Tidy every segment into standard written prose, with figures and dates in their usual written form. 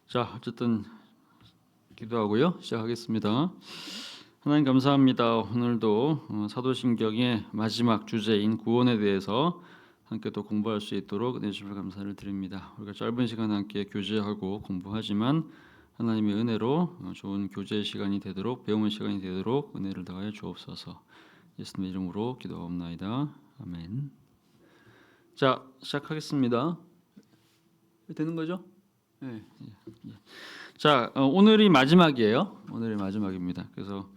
자, 어쨌든 기도하고요. 시작하겠습니다. 하나님 감사합니다. 오늘도 사도신경의 마지막 주제인 구원에 대해서 함께 또 공부할 수 있도록 은혜 주셔서 감사를 드립니다. 우리가 짧은 시간 함께 교제하고 공부하지만 하나님의 은혜로 좋은 교제 시간이 되도록 배우는 시간이 되도록 은혜를 더하여 주옵소서. 예수님의 이름으로 기도하옵나이다. 아멘. 자, 시작하겠습니다. 되는 거죠? 네. 자, 오늘이 마지막이에요. 오늘이 마지막입니다. 그래서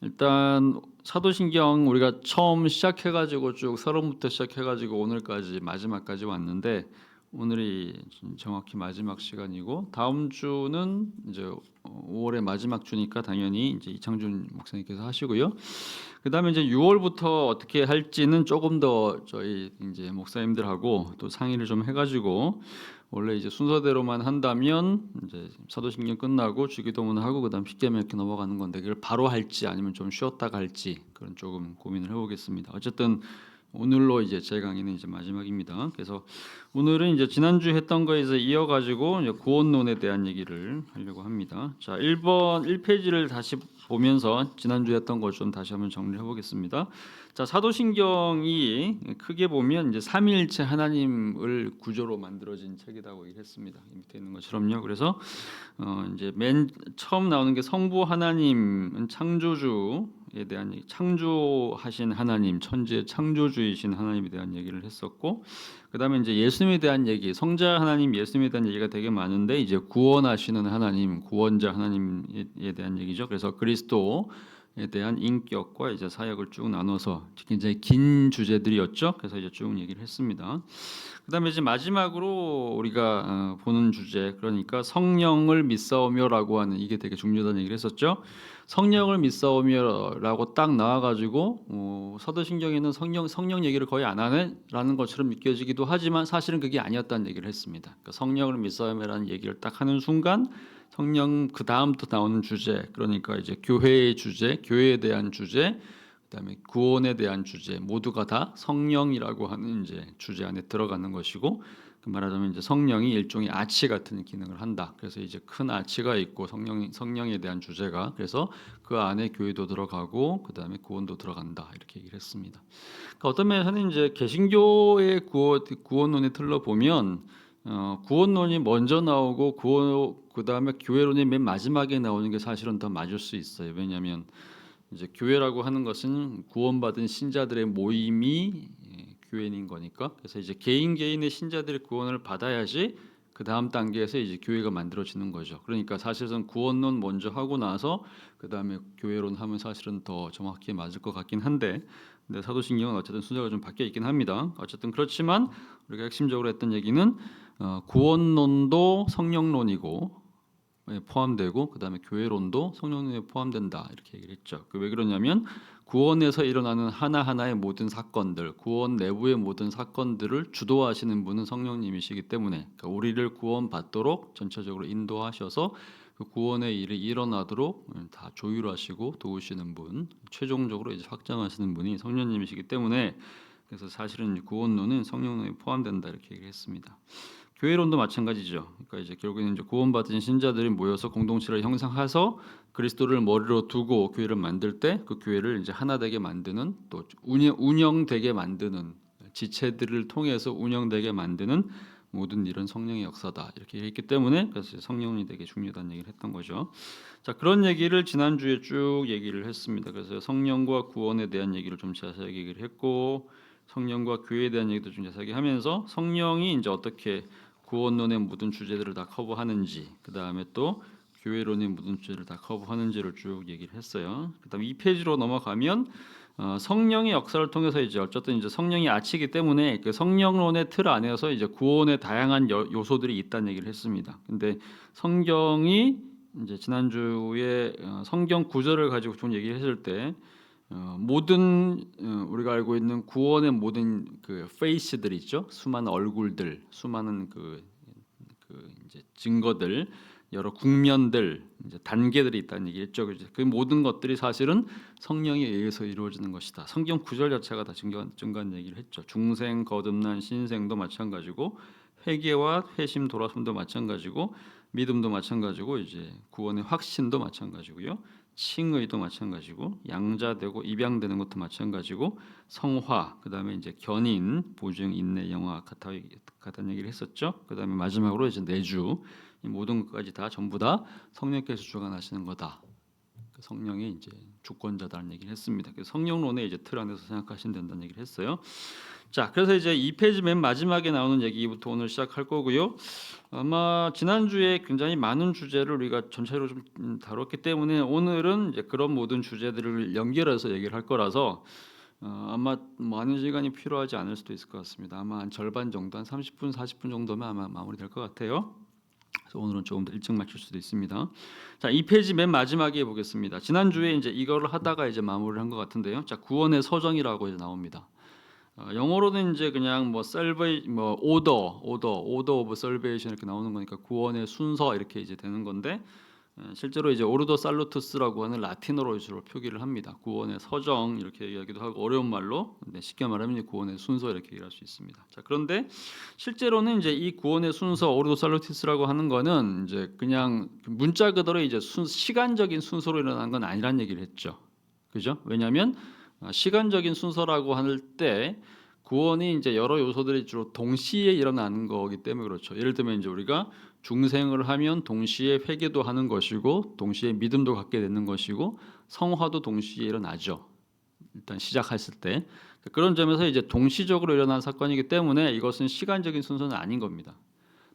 일단 사도신경 우리가 처음 시작해가지고 쭉 서론부터 시작해가지고 오늘까지 마지막까지 왔는데 오늘이 정확히 마지막 시간이고 다음 주는 이제 5월의 마지막 주니까 당연히 이제 이창준 목사님께서 하시고요. 그다음에 이제 6월부터 어떻게 할지는 조금 더 저희 이제 목사님들하고 또 상의를 좀 해가지고 원래 이제 순서대로만 한다면 이제 사도신경 끝나고 주기도문 하고 그다음 십계명 이렇게 넘어가는 건데 그걸 바로 할지 아니면 좀 쉬었다가 할지 그런 조금 고민을 해보겠습니다. 어쨌든 오늘로 이제 제 강의는 이제 마지막입니다. 그래서 오늘은 이제 지난주 했던 거에서 이어가지고 이제 구원론에 대한 얘기를 하려고 합니다. 자, 1페이지를 다시 보면서 지난주 했던 걸 좀 다시 한번 정리해 보겠습니다. 자, 사도신경이 크게 보면 이제 삼위일체 하나님을 구조로 만들어진 책이라고 얘기했습니다. 밑에 있는 것처럼요. 그래서 이제 맨 처음 나오는 게 성부 하나님은 창조주에 대한 얘기, 창조하신 하나님, 천지의 창조주이신 하나님에 대한 얘기를 했었고, 그다음에 이제 예수님에 대한 얘기, 성자 하나님, 예수님에 대한 얘기가 되게 많은데 이제 구원하시는 하나님, 구원자 하나님에 대한 얘기죠. 그래서 그리스도에 대한 인격과 이제 사역을 쭉 나눠서 굉장히 긴 주제들이었죠. 그래서 이제 쭉 얘기를 했습니다. 그다음에 이제 마지막으로 우리가 보는 주제 그러니까 성령을 믿사오며라고 하는 이게 되게 중요하다는 얘기를 했었죠. 성령을 믿사오며라고 딱 나와가지고 사도신경에는 성령 얘기를 거의 안 하네라는 것처럼 느껴지기도 하지만 사실은 그게 아니었다는 얘기를 했습니다. 그러니까 성령을 믿사오며라는 얘기를 딱 하는 순간 성령 그 다음부터 나오는 주제 그러니까 이제 교회의 주제, 교회에 대한 주제. 그다음에 구원에 대한 주제 모두가 다 성령이라고 하는 이제 주제 안에 들어가는 것이고 그 말하자면 이제 성령이 일종의 아치 같은 기능을 한다. 그래서 이제 큰 아치가 있고 성령에 대한 주제가 그래서 그 안에 교회도 들어가고 그다음에 구원도 들어간다 이렇게 얘기를 했습니다. 그러니까 어떤 면에서는 이제 개신교의 구원론의 틀로 보면 구원론이 먼저 나오고 그다음에 교회론이 맨 마지막에 나오는 게 사실은 더 맞을 수 있어요. 왜냐하면 이제 교회라고 하는 것은 구원받은 신자들의 모임이 교회인 거니까. 그래서 이제 개인의 신자들의 구원을 받아야지 그 다음 단계에서 이제 교회가 만들어지는 거죠. 그러니까 사실은 구원론 먼저 하고 나서 그 다음에 교회론 하면 사실은 더 정확히 맞을 것 같긴 한데, 근데 사도신경은 어쨌든 순서가 좀 바뀌어 있긴 합니다. 어쨌든 그렇지만 우리가 핵심적으로 했던 얘기는 구원론도 성령론이고 포함되고 그다음에 교회론도 성령론에 포함된다 이렇게 얘기를 했죠. 왜 그러냐면 구원에서 일어나는 하나하나의 모든 사건들, 구원 내부의 모든 사건들을 주도하시는 분은 성령님이시기 때문에 그러니까 우리를 구원받도록 전체적으로 인도하셔서 그 구원의 일이 일어나도록 다 조율하시고 도우시는 분, 최종적으로 이제 확장하시는 분이 성령님이시기 때문에 그래서 사실은 구원론은 성령론에 포함된다 이렇게 얘기를 했습니다. 교회론도 마찬가지죠. 그러니까 이제 결국에는 이제 구원받은 신자들이 모여서 공동체를 형성해서 그리스도를 머리로 두고 교회를 만들 때 그 교회를 이제 하나 되게 만드는 또 운영되게 만드는 지체들을 통해서 운영되게 만드는 모든 일은 성령의 역사다 이렇게 했기 때문에 그래서 성령이 되게 중요하다는 얘기를 했던 거죠. 자, 그런 얘기를 지난주에 쭉 얘기를 했습니다. 그래서 성령과 구원에 대한 얘기를 좀 자세하게 얘기를 했고 성령과 교회에 대한 얘기도 좀 자세하게 하면서 성령이 이제 어떻게 구원론의 모든 주제들을 다 커버하는지 그 다음에 또 교회론의 모든 주제를 다 커버하는지를 쭉 얘기를 했어요. 그다음 2페이지로 넘어가면 성령의 역사를 통해서 이제 어쨌든 이제 성령이 아치기 때문에 그 성령론의 틀 안에서 이제 구원의 다양한 요소들이 있다는 얘기를 했습니다. 근데 성경이 이제 지난주에 성경 구절을 가지고 좀 얘기했을 때 모든 우리가 알고 있는 구원의 모든 그 페이스들 있죠. 수많은 얼굴들, 수많은 그 이제 증거들, 여러 국면들, 이제 단계들이 있다는 얘기겠죠. 그 모든 것들이 사실은 성령에 의해서 이루어지는 것이다. 성경 구절 자체가 다 증거한 얘기를 했죠. 중생, 거듭난 신생도 마찬가지고 회개와 회심 돌아섬도 마찬가지고 믿음도 마찬가지고 이제 구원의 확신도 마찬가지고요. 칭의도 마찬가지고 양자되고 입양되는 것도 마찬가지고 성화 그다음에 이제 견인 보증 인내 영화 같다는 얘기를 했었죠. 그다음에 마지막으로 이제 내주 이 모든 것까지 다 전부 다 성령께서 주관하시는 거다. 성령이 이제 주권자다는 얘기를 했습니다. 그래서 성령론의 이제 틀 안에서 생각하시면 된다는 얘기를 했어요. 자, 그래서 이제 2페이지 맨 마지막에 나오는 얘기부터 오늘 시작할 거고요. 아마 지난주에 굉장히 많은 주제를 우리가 전체로 좀 다뤘기 때문에 오늘은 이제 그런 모든 주제들을 연결해서 얘기를 할 거라서 아마 많은 시간이 필요하지 않을 수도 있을 것 같습니다. 아마 한 절반 정도, 한 30분, 40분 정도면 아마 마무리될 것 같아요. 그래서 오늘은 조금 더 일찍 마칠 수도 있습니다. 자, 2페이지 맨 마지막에 보겠습니다. 지난주에 이제 이거를 하다가 이제 마무리를 한 것 같은데요. 자, 구원의 서정이라고 이제 나옵니다. 영어로는 이제 그냥 뭐 셀베이 뭐 오더 오브 셀베이션 이렇게 나오는 거니까 구원의 순서 이렇게 이제 되는 건데 실제로 이제 오르도 살루투스라고 하는 라틴어로 주로 표기를 합니다. 구원의 서정 이렇게 얘기하기도 하고 어려운 말로 쉽게 말하면 구원의 순서 이렇게 얘기할 수 있습니다. 자, 그런데 실제로는 이제 이 구원의 순서 오르도 살루투스라고 하는 거는 이제 그냥 문자 그대로 이제 시간적인 순서로 일어난 건 아니란 얘기를 했죠. 그죠? 왜냐하면 시간적인 순서라고 할 때 구원이 이제 여러 요소들이 주로 동시에 일어나는 거기 때문에 그렇죠. 예를 들면 이제 우리가 중생을 하면 동시에 회개도 하는 것이고 동시에 믿음도 갖게 되는 것이고 성화도 동시에 일어나죠. 일단 시작했을 때 그런 점에서 이제 동시적으로 일어난 사건이기 때문에 이것은 시간적인 순서는 아닌 겁니다.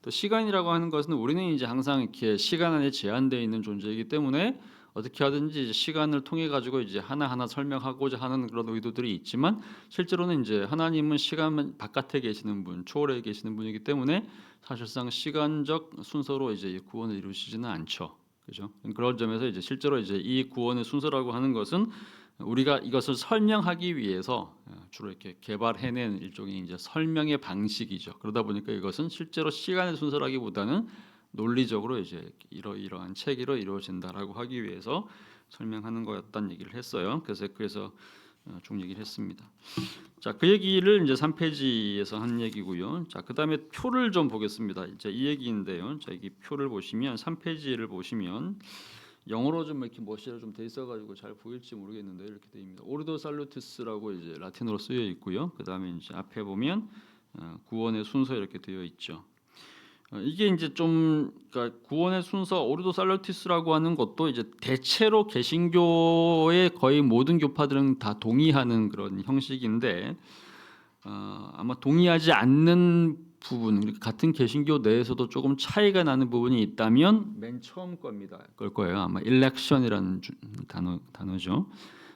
또 시간이라고 하는 것은 우리는 이제 항상 이렇게 시간 안에 제한되어 있는 존재이기 때문에 어떻게 하든지 이제 시간을 통해 가지고 이제 하나하나 설명하고자 하는 그런 의도들이 있지만 실제로는 이제 하나님은 시간 바깥에 계시는 분, 초월에 계시는 분이기 때문에 사실상 시간적 순서로 이제 구원을 이루시지는 않죠. 그죠? 그런 점에서 이제 실제로 이제 이 구원의 순서라고 하는 것은 우리가 이것을 설명하기 위해서 주로 이렇게 개발해낸 일종의 이제 설명의 방식이죠. 그러다 보니까 이것은 실제로 시간의 순서라기보다는 논리적으로 이제 이러한 체계로 이루어진다라고 하기 위해서 설명하는 거였다는 얘기를 했어요. 그래서 쭉 얘기를 했습니다. 자, 그 얘기를 이제 3페이지에서 한 얘기고요. 자, 그다음에 표를 좀 보겠습니다. 이제 이 얘기인데요. 자, 이 표를 보시면 3페이지를 보시면 영어로 좀 이렇게 멋이라 좀 돼 있어가지고 잘 보일지 모르겠는데 이렇게 돼 있습니다. 오르도 살루티스라고 이제 라틴어로 쓰여 있고요. 그다음에 이제 앞에 보면 구원의 순서 이렇게 되어 있죠. 이게 이제 좀 그러니까 구원의 순서 오르도 살루티스라고 하는 것도 이제 대체로 개신교의 거의 모든 교파들은 다 동의하는 그런 형식인데 아마 동의하지 않는 부분 같은 개신교 내에서도 조금 차이가 나는 부분이 있다면 맨 처음 겁니다. 그럴 거예요. 아마 election이라는 단어죠.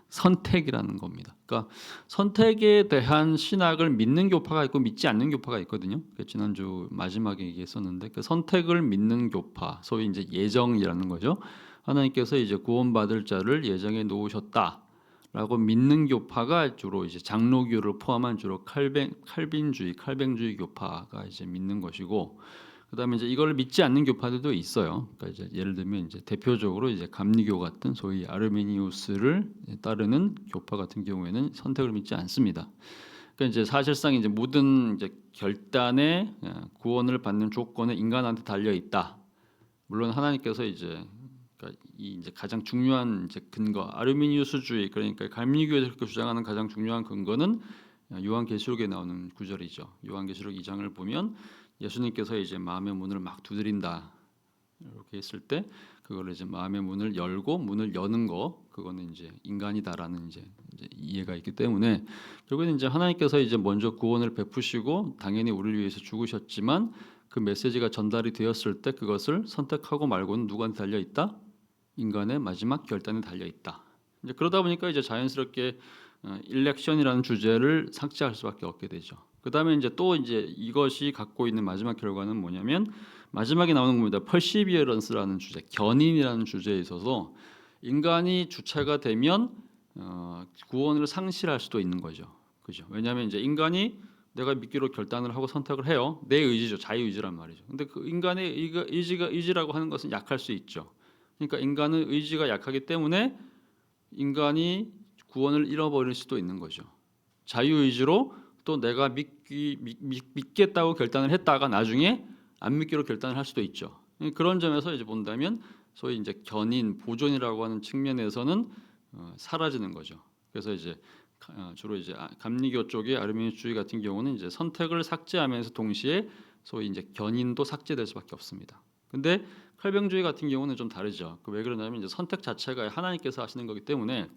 선택이라는 겁니다. 그러니까 선택에 대한 신학을 믿는 교파가 있고 믿지 않는 교파가 있거든요. 지난주 마지막에 얘기했었는데 그 선택을 믿는 교파, 소위 이제 예정이라는 거죠. 하나님께서 이제 구원받을 자를 예정해 놓으셨다라고 믿는 교파가 주로 이제 장로교를 포함한 주로 칼뱅주의 교파가 이제 믿는 것이고. 그다음에 이제 이걸 믿지 않는 교파들도 있어요. 그러니까 이제 예를 들면 이제 대표적으로 이제 감리교 같은 소위 아르메니우스를 따르는 교파 같은 경우에는 선택을 믿지 않습니다. 그러니까 이제 사실상 이제 모든 이제 결단의 구원을 받는 조건은 인간한테 달려 있다. 물론 하나님께서 이제 그러니까 이 이제 가장 중요한 이제 근거 아르메니우스주의 그러니까 감리교에서 그렇게 주장하는 가장 중요한 근거는 요한계시록에 나오는 구절이죠. 요한계시록 2장을 보면 예수님께서 이제 마음의 문을 막 두드린다 이렇게 했을 때 그걸 이제 마음의 문을 열고 문을 여는 거 그거는 이제 인간이다라는 이제 이해가 있기 때문에 결국은 이제 하나님께서 이제 먼저 구원을 베푸시고 당연히 우리를 위해서 죽으셨지만 그 메시지가 전달이 되었을 때 그것을 선택하고 말고는 누구한테 달려 있다? 인간의 마지막 결단에 달려 있다. 이제 그러다 보니까 이제 자연스럽게 일렉션이라는 주제를 삭제할 수밖에 없게 되죠. 그다음에 이제 또 이제 이것이 갖고 있는 마지막 결과는 뭐냐면 마지막에 나오는 겁니다. 퍼시비어런스라는 주제, 견인이라는 주제에 있어서 인간이 주체가 되면 구원을 상실할 수도 있는 거죠. 그죠? 왜냐하면 이제 인간이 내가 믿기로 결단을 하고 선택을 해요. 내 의지죠, 자유의지란 말이죠. 근데 그 인간의 의지라고 하는 것은 약할 수 있죠. 그러니까 인간은 의지가 약하기 때문에 인간이 구원을 잃어버릴 수도 있는 거죠. 자유의지로 또 내가 믿겠다고 결단을 했다가 나중에 안 믿기로 결단을 할 수도 있죠. 그런 점에서 이제 본다면 소위 이제 견인, 보존이라고 하는 측면에서는 사라지는 거죠. 그래서 이제 주로 이제 감리교 쪽의 아르미니주의 같은 경우는 이제 선택을 삭제하면서 동시에 소위 이제 견인도 삭제될 수밖에 없습니다. 근데 칼뱅주의 같은 경우는 좀 다르죠. 왜 그러냐면 이제 선택 자체가 하나님께서 하시는 거기 때문에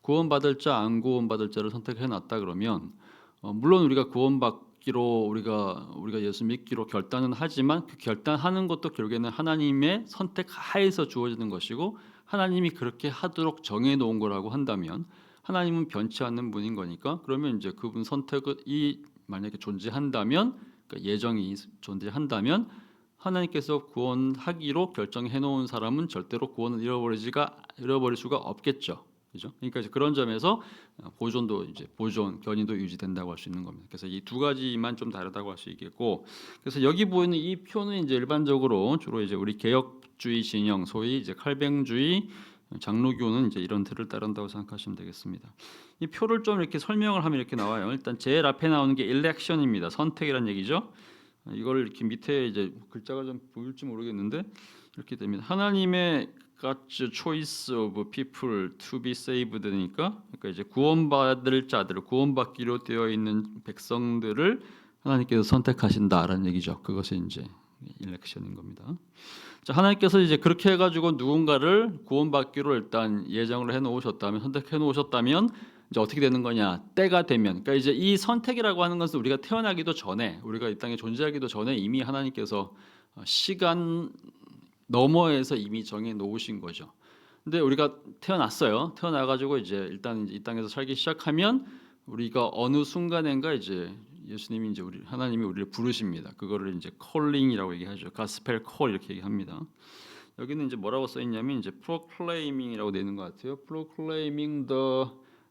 구원받을 자, 안 구원받을 자를 선택해 놨다 그러면 물론 우리가 구원받기로 우리가 예수 믿기로 결단은 하지만 그 결단하는 것도 결국에는 하나님의 선택 하에서 주어지는 것이고 하나님이 그렇게 하도록 정해 놓은 거라고 한다면 하나님은 변치 않는 분인 거니까 그러면 이제 그분 선택이 만약에 존재한다면 그러니까 예정이 존재한다면 하나님께서 구원하기로 결정해 놓은 사람은 절대로 구원을 잃어버릴 수가 없겠죠. 그죠? 그러니까 이제 그런 점에서 보존도 이제 견인도 유지된다고 할 수 있는 겁니다. 그래서 이 두 가지만 좀 다르다고 할 수 있겠고, 그래서 여기 보이는 이 표는 이제 일반적으로 주로 이제 우리 개혁주의 진영, 소위 이제 칼뱅주의 장로교는 이제 이런 틀을 따른다고 생각하시면 되겠습니다. 이 표를 좀 이렇게 설명을 하면 이렇게 나와요. 일단 제일 앞에 나오는 게 election입니다. 선택이란 얘기죠. 이걸 이렇게 밑에 이제 글자가 좀 보일지 모르겠는데 이렇게 됩니다. 하나님의 God's choice of people to be saved니까 그러니까 이제 구원받을 자들을 구원받기로 되어 있는 백성들을 하나님께서 선택하신다라는 얘기죠. 그것이 이제 일렉션인 겁니다. 자, 하나님께서 이제 그렇게 해가지고 누군가를 구원받기로 일단 예정을 해놓으셨다면 선택해 놓으셨다면 이제 어떻게 되는 거냐? 때가 되면, 그러니까 이제 이 선택이라고 하는 것은 우리가 태어나기도 전에, 우리가 이 땅에 존재하기도 전에 이미 하나님께서 시간 너머에서 이미 정해 놓으신 거죠. 근데 우리가 태어났어요. 태어나가지고 이제 일단 이 땅에서 살기 시작하면 우리가 어느 순간인가 이제 예수님이 이제 하나님이 우리를 부르십니다. 그거를 이제 콜링이라고 얘기하죠. 가스펠 콜 이렇게 얘기합니다. 여기는 이제 뭐라고 써 있냐면 이제 proclaiming이라고 되는 것 같아요. proclaiming the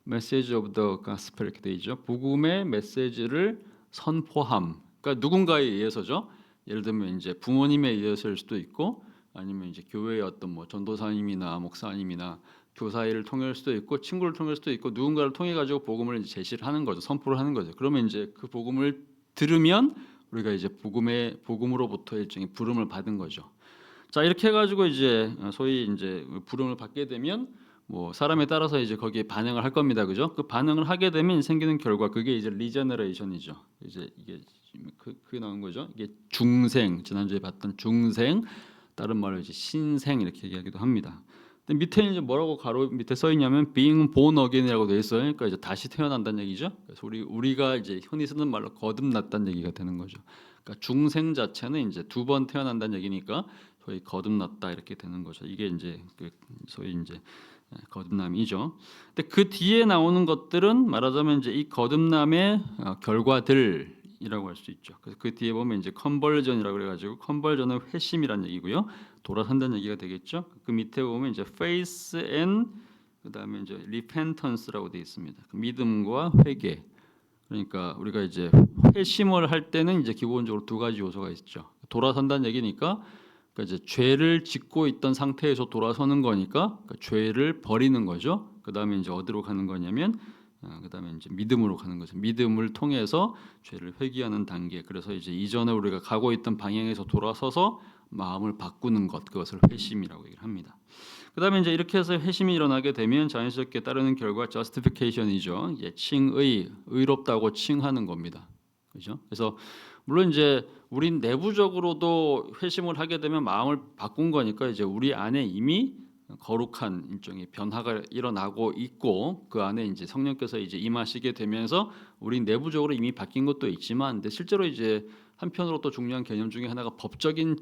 message of the gospel 이렇게 돼 있죠. 복음의 메시지를 선포함. 그러니까 누군가에 의해서죠. 예를 들면 이제 부모님에 의해서일 수도 있고 아니면 이제 교회의 어떤 뭐 전도사님이나 목사님이나 교사를 통할 수도 있고 친구를 통할 수도 있고 누군가를 통해 가지고 복음을 이제 제시를 하는 거죠. 선포를 하는 거죠. 그러면 이제 그 복음을 들으면 우리가 이제 복음으로부터 일종의 부름을 받은 거죠. 자, 이렇게 해 가지고 이제 소위 이제 부름을 받게 되면 뭐 사람에 따라서 이제 거기에 반응을 할 겁니다. 그죠? 그 반응을 하게 되면 생기는 결과 그게 이제 리제너레이션이죠. 이제 이게 그게 나온 거죠. 이게 중생, 지난주에 봤던 중생, 다른 말로 이제 신생 이렇게 얘기하기도 합니다. 근데 밑에 이제 뭐라고 가로 밑에 써 있냐면 being born again이라고 돼 있어요. 그러니까 이제 다시 태어난다는 얘기죠. 그래서 우리가 이제 흔히 쓰는 말로 거듭났다는 얘기가 되는 거죠. 그러니까 중생 자체는 이제 두 번 태어난다는 얘기니까 소위 거듭났다 이렇게 되는 거죠. 이게 이제 소위 이제 거듭남이죠. 근데 그 뒤에 나오는 것들은 말하자면 이제 이 거듭남의 결과들이라고 할 수 있죠. 그래서 그 뒤에 보면 이제 컨버전이라고 그래가지고 컨버전은 회심이란 얘기고요. 돌아선다는 얘기가 되겠죠. 그 밑에 보면 이제 faith and 그다음에 이제 repentance라고 되어 있습니다. 그 믿음과 회개. 그러니까 우리가 이제 회심을 할 때는 이제 기본적으로 두 가지 요소가 있죠. 돌아선다는 얘기니까 그러니까 이제 죄를 짓고 있던 상태에서 돌아서는 거니까 그러니까 죄를 버리는 거죠. 그다음에 이제 어디로 가는 거냐면 그다음에 이제 믿음으로 가는 거죠. 믿음을 통해서 죄를 회개하는 단계. 그래서 이제 이전에 우리가 가고 있던 방향에서 돌아서서 마음을 바꾸는 것, 그것을 회심이라고 얘기를 합니다. 그다음에 이제 이렇게 해서 회심이 일어나게 되면 자연스럽게 따르는 결과 justification이죠. 칭의, 의롭다고 칭하는 겁니다. 그렇죠? 그래서 물론 이제 우린 내부적으로도 회심을 하게 되면 마음을 바꾼 거니까 이제 우리 안에 이미 거룩한 일종의 변화가 일어나고 있고 그 안에 이제 성령께서 이제 임하시게 되면서 우리 내부적으로 이미 바뀐 것도 있지만 근데 실제로 이제 한편으로 또 중요한 개념 중에 하나가 법적인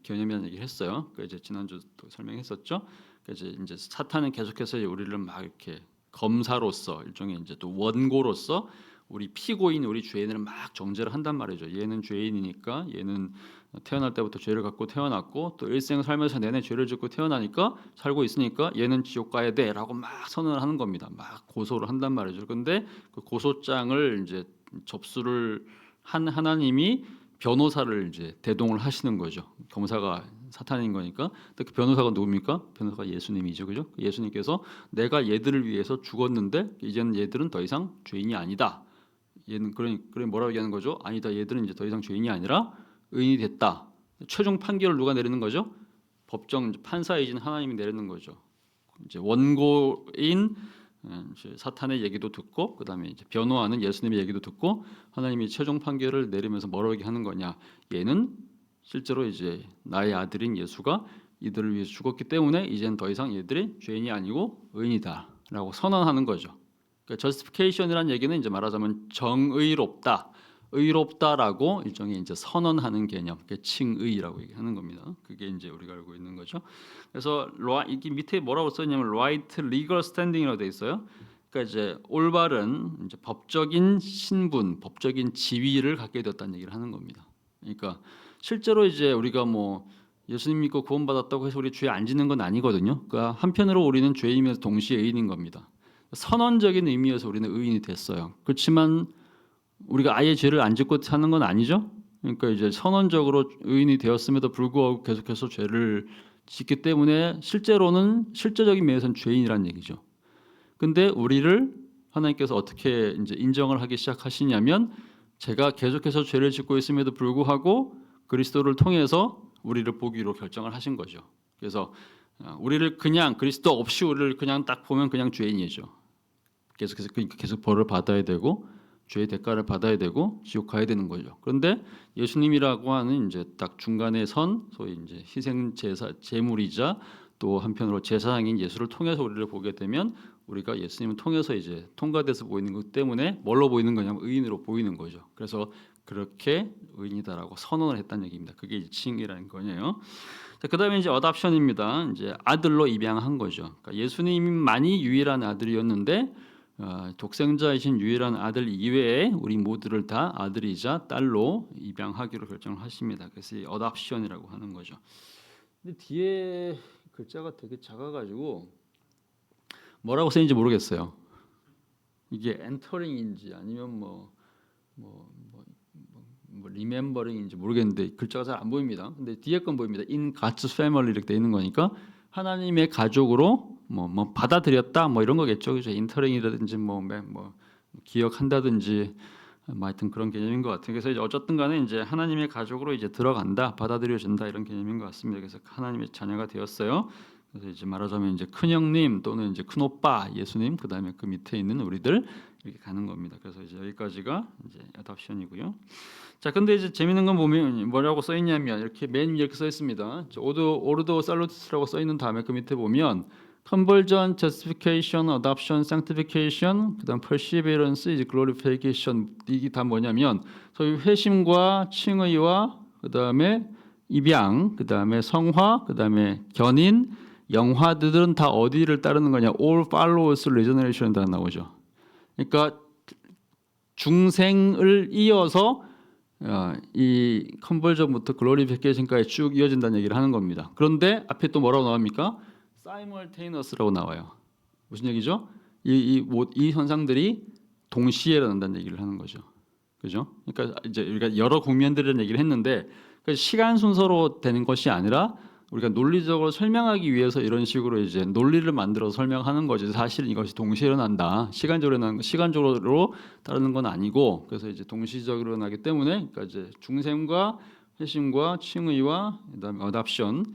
개념이라는 얘기를 했어요. 그 이제 지난주도 설명했었죠. 그 이제 사탄은 계속해서 우리를 막 이렇게 검사로서 일종의 이제 또 원고로서 우리 피고인, 우리 죄인을 막 정죄를 한단 말이죠. 얘는 죄인이니까 얘는 태어날 때부터 죄를 갖고 태어났고 또 일생 살면서 내내 죄를 짓고 태어나니까 살고 있으니까 얘는 지옥 가야 돼라고 막 선언을 하는 겁니다. 막 고소를 한단 말이죠. 근데 그 고소장을 이제 접수를 한 하나님이 변호사를 이제 대동을 하시는 거죠. 검사가 사탄인 거니까. 근데 그 변호사가 누굽니까? 변호사가 예수님이죠, 그죠? 예수님께서 내가 얘들을 위해서 죽었는데 이제는 얘들은 더 이상 죄인이 아니다. 얘는 그러니 뭐라고 얘기하는 거죠? 아니다. 얘들은 이제 더 이상 죄인이 아니라 의인이 됐다. 최종 판결을 누가 내리는 거죠? 법정 판사이신 하나님이 내리는 거죠. 이제 원고인 이제 사탄의 얘기도 듣고 그다음에 이제 변호하는 예수님의 얘기도 듣고 하나님이 최종 판결을 내리면서 뭐라고 얘기하는 거냐? 얘는 실제로 이제 나의 아들인 예수가 이들을 위해서 죽었기 때문에 이제는 더 이상 얘들이 죄인이 아니고 의인이다라고 선언하는 거죠. 그러니까 justification이라는 얘기는 이제 말하자면 정의롭다, 의롭다라고 일종의 이제 선언하는 개념, 그게 칭의라고 얘기하는 겁니다. 그게 이제 우리가 알고 있는 거죠. 그래서 이게 밑에 뭐라고 써있냐면 right legal standing이라고 돼 있어요. 그러니까 이제 올바른 이제 법적인 신분, 법적인 지위를 갖게 되었다는 얘기를 하는 겁니다. 그러니까 실제로 이제 우리가 뭐 예수님 믿고 구원받았다고 해서 우리 죄 안 짓는 건 아니거든요. 그러니까 한편으로 우리는 죄인이면서 동시에 의인인 겁니다. 선언적인 의미에서 우리는 의인이 됐어요. 그렇지만 우리가 아예 죄를 안 짓고 사는 건 아니죠. 그러니까 이제 선언적으로 의인이 되었음에도 불구하고 계속해서 죄를 짓기 때문에 실제로는 실제적인 면에서는 죄인이라는 얘기죠. 근데 우리를 하나님께서 어떻게 이제 인정을 하기 시작하시냐면 제가 계속해서 죄를 짓고 있음에도 불구하고 그리스도를 통해서 우리를 보기로 결정을 하신 거죠. 그래서 우리를 그냥 그리스도 없이 우리를 그냥 딱 보면 그냥 죄인이죠. 계속해서 계속 벌을 받아야 되고 죄의 대가를 받아야 되고 지옥 가야 되는 거죠. 그런데 예수님이라고 하는 이제 딱 중간에 선 소위 이제 희생 제사 제물이자 또 한편으로 제사장인 예수를 통해서 우리를 보게 되면 우리가 예수님을 통해서 이제 통과돼서 보이는 것 때문에 뭘로 보이는 거냐면 의인으로 보이는 거죠. 그래서 그렇게 의인이다라고 선언을 했다는 얘기입니다. 그게 이제 칭이라는 거예요. 자, 그다음에 이제 어답션입니다. 이제 아들로 입양한 거죠. 그러니까 예수님만이 유일한 아들이었는데 독생자이신 유일한 아들 이외에 우리 모두를 다 아들이자 딸로 입양하기로 결정을 하십니다. 그래서 이 어답션이라고 하는 거죠. 근데 뒤에 글자가 되게 작아가지고 뭐라고 쓰인지 모르겠어요. 이게 엔터링인지 아니면 리멤버링인지 모르겠는데 글자가 잘 안 보입니다. 근데 뒤에 건 보입니다. In God's family 이렇게 돼 있는 거니까 하나님의 가족으로 뭐 받아들였다 뭐 이런 거겠죠. 그죠? 인터링이라든지 뭐 기억한다든지 하여튼 그런 개념인 것 같아요. 그래서 이제 어쨌든 간에 이제 하나님의 가족으로 이제 들어간다, 받아들여진다 이런 개념인 것 같습니다. 그래서 하나님의 자녀가 되었어요. 그래서 이제 말하자면 이제 큰형님 또는 이제 큰오빠 예수님 그다음에 그 밑에 있는 우리들 이렇게 가는 겁니다. 그래서 이제 여기까지가 이제 어답션이고요. 자, 근데 이제 재밌는 건 보면 뭐라고 써 있냐면 이렇게 맨 위에 이렇게 써 있습니다. 오르도 살루티스라고 써 있는 다음에 그 밑에 보면 conversion, justification, adoption, sanctification, 그다음 perseverance, 이제 glorification 이게 다 뭐냐면 소위 회심과 칭의와 그다음에 입양, 그다음에 성화, 그다음에 견인, 영화들은 다 어디를 따르는 거냐? All follows regeneration 다 나오죠. 그러니까 중생을 이어서 이 컨버전부터 글로리피케이션까지 쭉 이어진다는 얘기를 하는 겁니다. 그런데 앞에 또 뭐라고 나옵니까? simultaneous라고 나와요. 무슨 얘기죠? 이 현상들이 동시에 일어난다는 얘기를 하는 거죠. 그죠? 그러니까 이제 우리가 여러 국면들이라는 얘기를 했는데 시간 순서로 되는 것이 아니라 우리가 논리적으로 설명하기 위해서 이런 식으로 이제 논리를 만들어서 설명하는 거지. 사실 이것이 동시에 일어난다. 시간적으로 따르는 건 아니고 그래서 이제 동시적으로 일어나기 때문에 그러니까 이제 중생과 회심과 칭의와 그다음에 어답션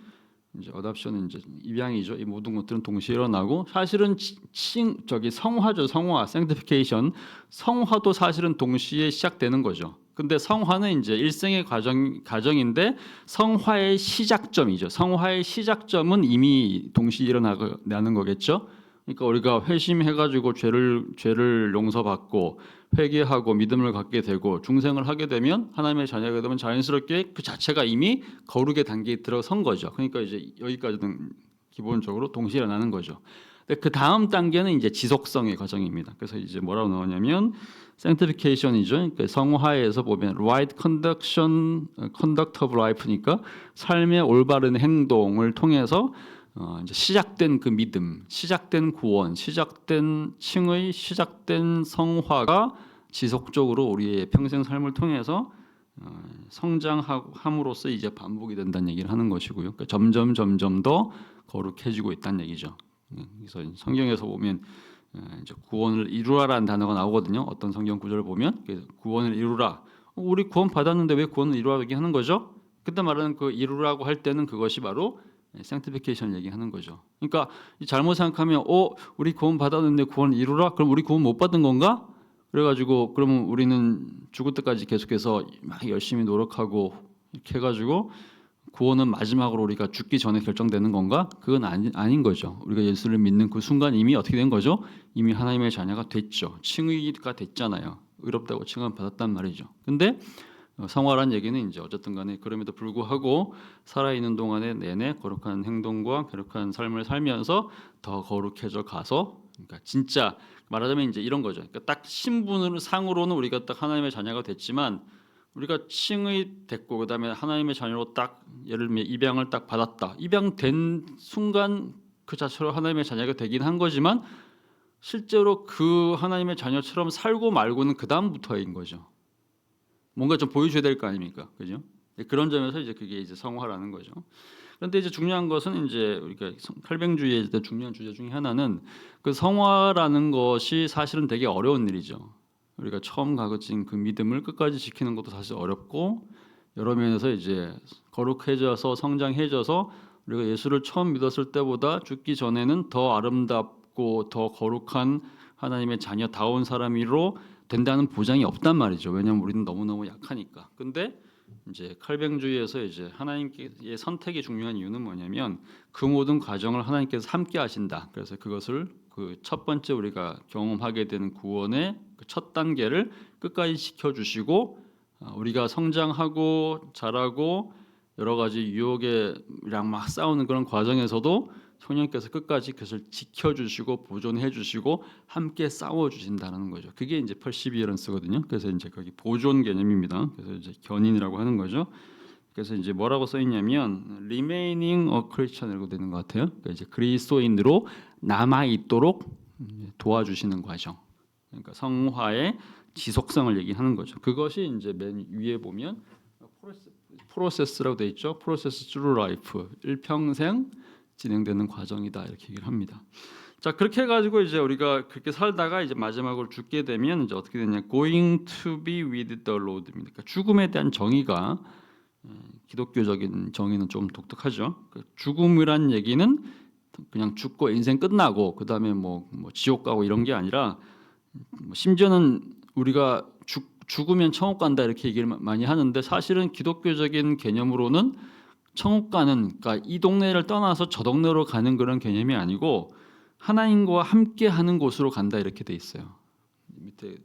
이제 어답션은 이제 입양이죠. 이 모든 것들은 동시에 일어나고 사실은 성화죠. 성화, sanctification. 성화도 사실은 동시에 시작되는 거죠. 근데 성화는 이제 일생의 과정인데 성화의 시작점이죠. 성화의 시작점은 이미 동시에 일어나는 거겠죠. 그러니까 우리가 회심해가지고 죄를 용서받고 회개하고 믿음을 갖게 되고 중생을 하게 되면 하나님의 자녀가 되면 자연스럽게 그 자체가 이미 거룩의 단계에 들어선 거죠. 그러니까 이제 여기까지는 기본적으로 동시에 일어나는 거죠. 근데 그 다음 단계는 이제 지속성의 과정입니다. 그래서 이제 뭐라고 나오냐면 sanctification이죠. 그러니까 성화에서 보면 right conduct of life니까 삶의 올바른 행동을 통해서 이제 시작된 그 믿음, 시작된 구원, 시작된 칭의, 시작된 성화가 지속적으로 우리의 평생 삶을 통해서 성장함으로써 이제 반복이 된다는 얘기를 하는 것이고요. 그러니까 점점 더 거룩해지고 있다는 얘기죠. 그래서 성경에서 보면 이제 구원을 이루라라는 단어가 나오거든요. 어떤 성경 구절을 보면 그래서 구원을 이루라. 우리 구원 받았는데 왜 구원을 이루라 얘기하는 거죠? 그때 말하는 그 이루라고 할 때는 그것이 바로 sanctification 얘기하는 거죠. 그러니까 잘못 생각하면 우리 구원 받았는데 구원 이루라? 그럼 우리 구원 못 받은 건가? 그래가지고 그러면 우리는 죽을 때까지 계속해서 막 열심히 노력하고 이렇게 해가지고 구원은 마지막으로 우리가 죽기 전에 결정되는 건가? 그건 아닌 거죠. 우리가 예수를 믿는 그 순간 이미 어떻게 된 거죠? 이미 하나님의 자녀가 됐죠. 칭의가 됐잖아요. 의롭다고 칭함 받았단 말이죠. 근데 성화란 얘기는 이제 어쨌든 간에 그럼에도 불구하고 살아있는 동안에 내내 거룩한 행동과 거룩한 삶을 살면서 더 거룩해져 가서 그러니까 진짜 말하자면 이제 이런 거죠. 그러니까 딱 신분으로 상으로는 우리가 딱 하나님의 자녀가 됐지만 우리가 칭의 됐고 그다음에 하나님의 자녀로 딱 예를 들면 입양을 딱 받았다. 입양된 순간 그 자체로 하나님의 자녀가 되긴 한 거지만 실제로 그 하나님의 자녀처럼 살고 말고는 그 다음부터인 거죠. 뭔가 좀 보여줘야 될 거 아닙니까, 그죠? 그런 점에서 이제 그게 이제 성화라는 거죠. 그런데 이제 중요한 것은 이제 우리가 칼뱅주의의 중요한 주제 중에 하나는 그 성화라는 것이 사실은 되게 어려운 일이죠. 우리가 처음 가진 그 믿음을 끝까지 지키는 것도 사실 어렵고 여러 면에서 이제 거룩해져서 성장해져서 우리가 예수를 처음 믿었을 때보다 죽기 전에는 더 아름답고 더 거룩한 하나님의 자녀다운 사람으로 된다는 보장이 없단 말이죠. 왜냐하면 우리는 너무너무 약하니까. 근데 이제 칼뱅주의에서 이제 하나님께의 선택이 중요한 이유는 뭐냐면 그 모든 과정을 하나님께서 함께 하신다. 그래서 그것을 그 첫 번째 우리가 경험하게 되는 구원의 그 첫 단계를 끝까지 지켜주시고 우리가 성장하고 자라고 여러 가지 유혹에랑 막 싸우는 그런 과정에서도 성령께서 끝까지 그것을 지켜주시고 보존해주시고 함께 싸워주신다는 거죠. 그게 이제 perseverance거든요. 그래서 이제 거기 보존 개념입니다. 그래서 이제 견인이라고 하는 거죠. 그래서 이제 뭐라고 써 있냐면 remaining a Christian이라고 되는 것 같아요. 그러니까 이제 그리스도인으로 남아 있도록 도와주시는 과정. 그러니까 성화의 지속성을 얘기하는 거죠. 그것이 이제 맨 위에 보면 프로세스라고 돼 있죠. 프로세스 through life, 일평생 진행되는 과정이다 이렇게 얘기를 합니다. 자 그렇게 해가지고 이제 우리가 그렇게 살다가 이제 마지막으로 죽게 되면 이제 어떻게 되냐? Going to be with the Lord입니다. 그러니까 죽음에 대한 정의가 기독교적인 정의는 좀 독특하죠. 죽음이란 얘기는 그냥 죽고 인생 끝나고 그 다음에 뭐 지옥 가고 이런 게 아니라 심지어는 우리가 죽으면 천국 간다 이렇게 얘기를 많이 하는데 사실은 기독교적인 개념으로는 천국 가는 그러니까 이 동네를 떠나서 저 동네로 가는 그런 개념이 아니고 하나님과 함께 하는 곳으로 간다 이렇게 돼 있어요. 밑에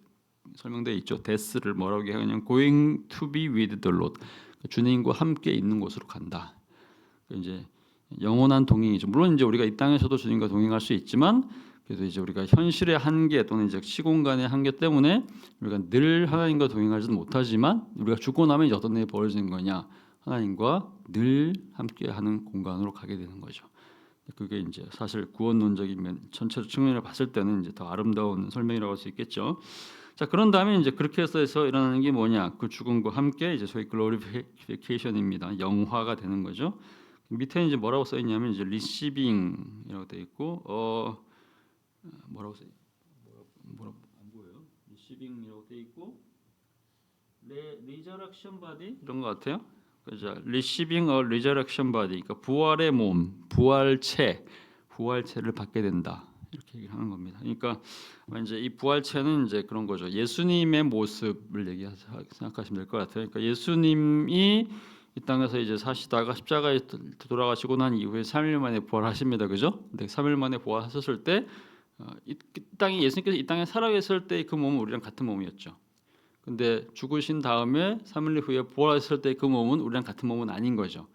설명되어 있죠. 데스를 뭐라고 하냐면 going to be with the Lord. 주님과 함께 있는 곳으로 간다. 이제 영원한 동행이죠. 물론 이제 우리가 이 땅에서도 주님과 동행할 수 있지만 그래도 이제 우리가 현실의 한계 또는 이제 시공간의 한계 때문에 우리가 늘 하나님과 동행하지는 못하지만 우리가 죽고 나면 이제 어떤 일이 벌어지는 거냐? 하나님과 늘 함께하는 공간으로 가게 되는 거죠. 그게 이제 사실 구원론적인 전체적 측면을 봤을 때는 이제 더 아름다운 설명이라고 할 수 있겠죠. 자 그런 다음에 이제 그렇게 해서 일어나는 게 뭐냐? 그 죽음과 함께 이제 소위 glorification입니다. 영화가 되는 거죠. 밑에 이제 뭐라고 써 있냐면 이제 receiving이라고 돼 있고 뭐라고 써 뭐라고 안 보여요? receiving이라고 돼 있고 resurrection body 이런 것 같아요. 그죠? receiving a resurrection body, 그러니까 부활의 몸, 부활체를 받게 된다 이렇게 얘기를 하는 겁니다. 그러니까 이제 이 부활체는 이제 그런 거죠. 예수님의 모습을 생각하시면 될 것 같아요. 그러니까 예수님이 이 땅에서 이제 사시다가 십자가에 돌아가시고 난 이후에 3일 만에 부활하십니다, 그죠? 근데 3일 만에 부활하셨을 때 이 땅에 예수님께서 이 땅에 살아계실 때 그 몸은 우리랑 같은 몸이었죠. 근데 죽으신 다음에 3일 후에 부활했을 때 그 몸은 우리랑 같은 몸은 아닌 거죠.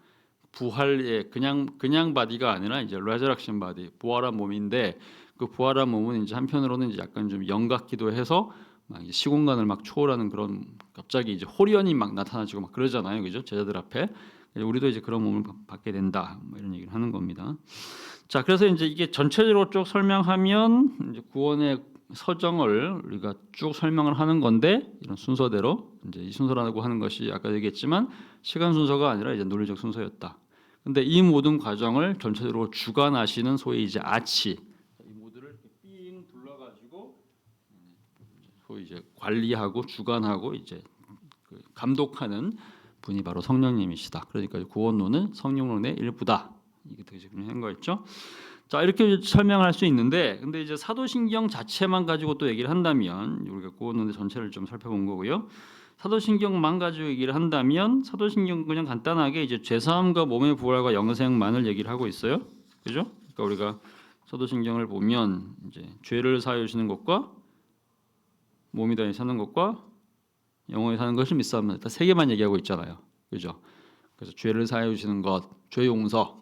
부활의 그냥 바디가 아니라 이제 레저렉션 바디, 부활한 몸인데 그 부활한 몸은 이제 한편으로는 이제 약간 좀 영 같기도 해서 막 이제 시공간을 막 초월하는 그런 갑자기 이제 호련이 막 나타나지고 막 그러잖아요, 그죠? 제자들 앞에 우리도 이제 그런 몸을 받게 된다, 뭐 이런 얘기를 하는 겁니다. 자, 그래서 이제 이게 전체적으로 쭉 설명하면 이제 구원의 서정을 우리가 쭉 설명을 하는 건데 이런 순서대로 이제 이 순서라고 하는 것이 아까 얘기했지만 시간 순서가 아니라 이제 논리적 순서였다. 근데 이 모든 과정을 전체적으로 주관하시는 소위 이제 아치 이 모두를 이렇게 삥 둘러가지고 소위 이제 관리하고 주관하고 이제 그 감독하는 분이 바로 성령님이시다. 그러니까 구원론은 성령론의 일부다. 이게 되게 중요한 거였죠. 자, 이렇게 설명할 수 있는데, 근데 이제 사도신경 자체만 가지고 또 얘기를 한다면, 우리가 구원론의 전체를 좀 살펴본 거고요. 사도신경만 가지고 얘기를 한다면, 사도신경 그냥 간단하게 이제 죄사함과 몸의 부활과 영생만을 얘기를 하고 있어요. 그죠? 그러니까 우리가 사도신경을 보면 이제 죄를 사하여 주시는 것과 몸이 다해 사는 것과 영원히 사는 것을 믿사옵니다. 일단 세 개만 얘기하고 있잖아요. 그죠? 그래서 죄를 사하여 주시는 것, 죄 용서.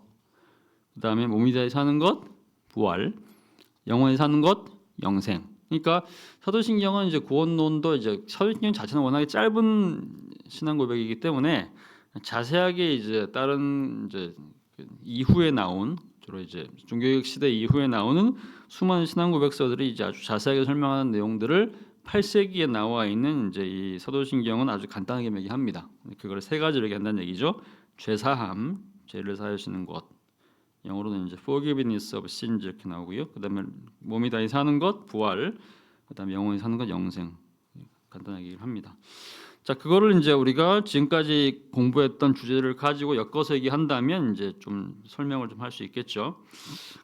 그다음에 몸이 다해 사는 것, 부활. 영원히 사는 것, 영생. 그러니까 사도신경은 이제 구원론도 이제 사도신경 자체는 워낙에 짧은 신앙 고백이기 때문에 자세하게 이제 다른 이제 이후에 나온 주로 이제 종교개혁 시대 이후에 나오는 수많은 신앙 고백서들이 이제 아주 자세하게 설명하는 내용들을 8세기에 나와 있는 이제 이 사도신경은 아주 간단하게 얘기합니다. 그걸 세 가지로 얘기한다는 얘기죠. 죄사함, 죄를 사하시는 것. 영어로는 이제 forgiveness of sins 이렇게 나오고요. 그다음에 몸이 다해 사는 것, 부활. 그다음에 영원히 사는 것, 영생. 간단하게 얘기를 합니다. 자, 그거를 이제 우리가 지금까지 공부했던 주제를 가지고 엮어서 얘기한다면 이제 좀 설명을 좀 할 수 있겠죠.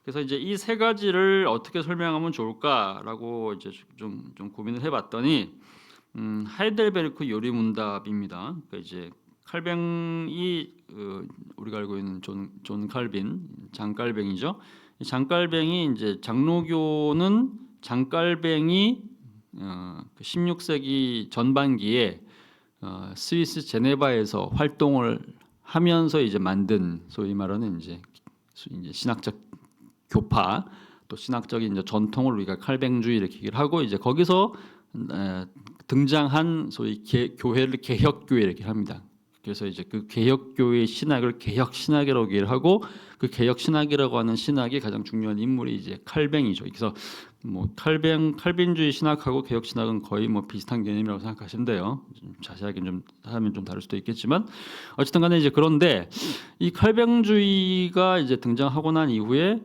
그래서 이제 이 세 가지를 어떻게 설명하면 좋을까라고 이제 좀 고민을 해봤더니 하이델베르크 요리문답입니다. 그러니까 이제 칼뱅이 우리가 알고 있는 존 칼빈 장칼뱅이죠. 이 장칼뱅이 이제 장로교는 장칼뱅이 16세기 전반기에 스위스 제네바에서 활동을 하면서 이제 만든 소위 말하는 이제 신학적 교파 또 신학적인 이제 전통을 우리가 칼뱅주의 이렇게 얘기를 하고 이제 거기서 등장한 소위 교회를 개혁교회 이렇게 합니다. 그래서 이제 그 개혁교회의 신학을 개혁신학이라고 얘기를 하고 그 개혁신학이라고 하는 신학의 가장 중요한 인물이 이제 칼뱅이죠. 그래서 뭐 칼빈주의 신학하고 개혁신학은 거의 뭐 비슷한 개념이라고 생각하시면 돼요. 좀 자세하게 좀 하면 좀 다를 수도 있겠지만 어쨌든 간에 이제 그런데 이 칼뱅주의가 이제 등장하고 난 이후에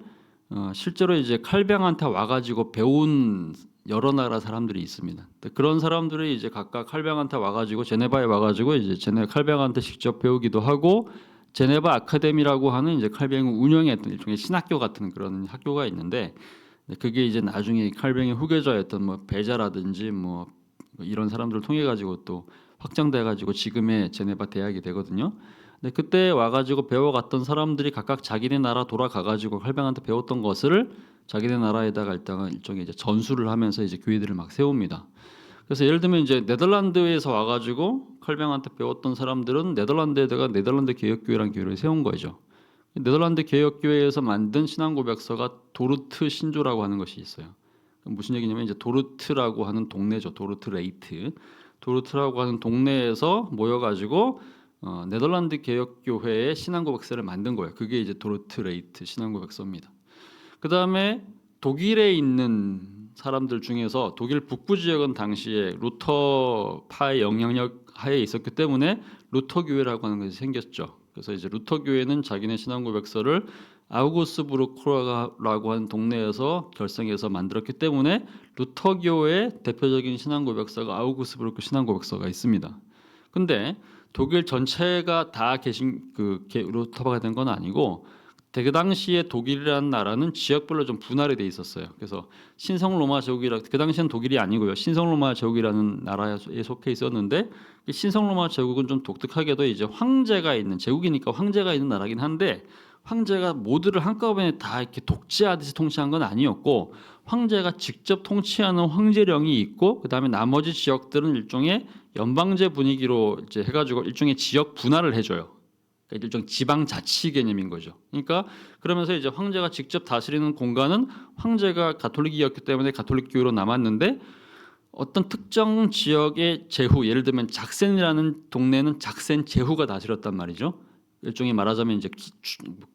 실제로 이제 칼뱅한테 와가지고 배운 여러 나라 사람들이 있습니다. 그런 사람들이 이제 각각 칼뱅한테 와가지고 제네바에 와가지고 이제 칼뱅한테 직접 배우기도 하고 제네바 아카데미라고 하는 이제 칼뱅을 운영했던 일종의 신학교 같은 그런 학교가 있는데 그게 이제 나중에 칼뱅의 후계자였던 뭐 베자라든지 뭐 이런 사람들을 통해 가지고 또 확장돼 가지고 지금의 제네바 대학이 되거든요. 근데 그때 와가지고 배워갔던 사람들이 각각 자기네 나라 돌아가가지고 칼뱅한테 배웠던 것을 자기네 나라에다가 일종의 이제 전수를 하면서 이제 교회들을 막 세웁니다. 그래서 예를 들면 이제 네덜란드에서 와가지고 칼뱅한테 배웠던 사람들은 네덜란드에다가 네덜란드 개혁교회라는 교회를 세운 거죠. 네덜란드 개혁교회에서 만든 신앙고백서가 도르트 신조라고 하는 것이 있어요. 무슨 얘기냐면 이제 도르트라고 하는 동네죠. 도르트 레이트. 도르트라고 하는 동네에서 모여가지고 네덜란드 개혁교회의 신앙고백서를 만든 거예요. 그게 이제 도르트 레이트 신앙고백서입니다. 그 다음에 독일에 있는 사람들 중에서 독일 북부 지역은 당시에 루터파의 영향력 하에 있었기 때문에 루터 교회라고 하는 것이 생겼죠. 그래서 이제 루터 교회는 자기네 신앙고백서를 아우구스부르크라고 하는 동네에서 결성해서 만들었기 때문에 루터 교회의 대표적인 신앙고백서가 아우구스부르크 신앙고백서가 있습니다. 근데 독일 전체가 다 루터파가 된 건 아니고 그 당시에 독일이라는 나라는 지역별로 좀 분할이 돼 있었어요. 그래서 신성로마 제국이라 그 당시엔 독일이 아니고요. 신성로마 제국이라는 나라에 속해 있었는데 신성로마 제국은 좀 독특하게도 이제 황제가 있는 제국이니까 황제가 있는 나라긴 한데 황제가 모두를 한꺼번에 다 이렇게 독재하듯이 통치한 건 아니었고 황제가 직접 통치하는 황제령이 있고 그다음에 나머지 지역들은 일종의 연방제 분위기로 이제 해가지고 일종의 지역 분할을 해줘요. 그러니까 일종 지방 자치 개념인 거죠. 그러니까 그러면서 이제 황제가 직접 다스리는 공간은 황제가 가톨릭이었기 때문에 가톨릭 교회로 남았는데 어떤 특정 지역의 제후, 예를 들면 작센이라는 동네는 작센 제후가 다스렸단 말이죠. 일종의 말하자면 이제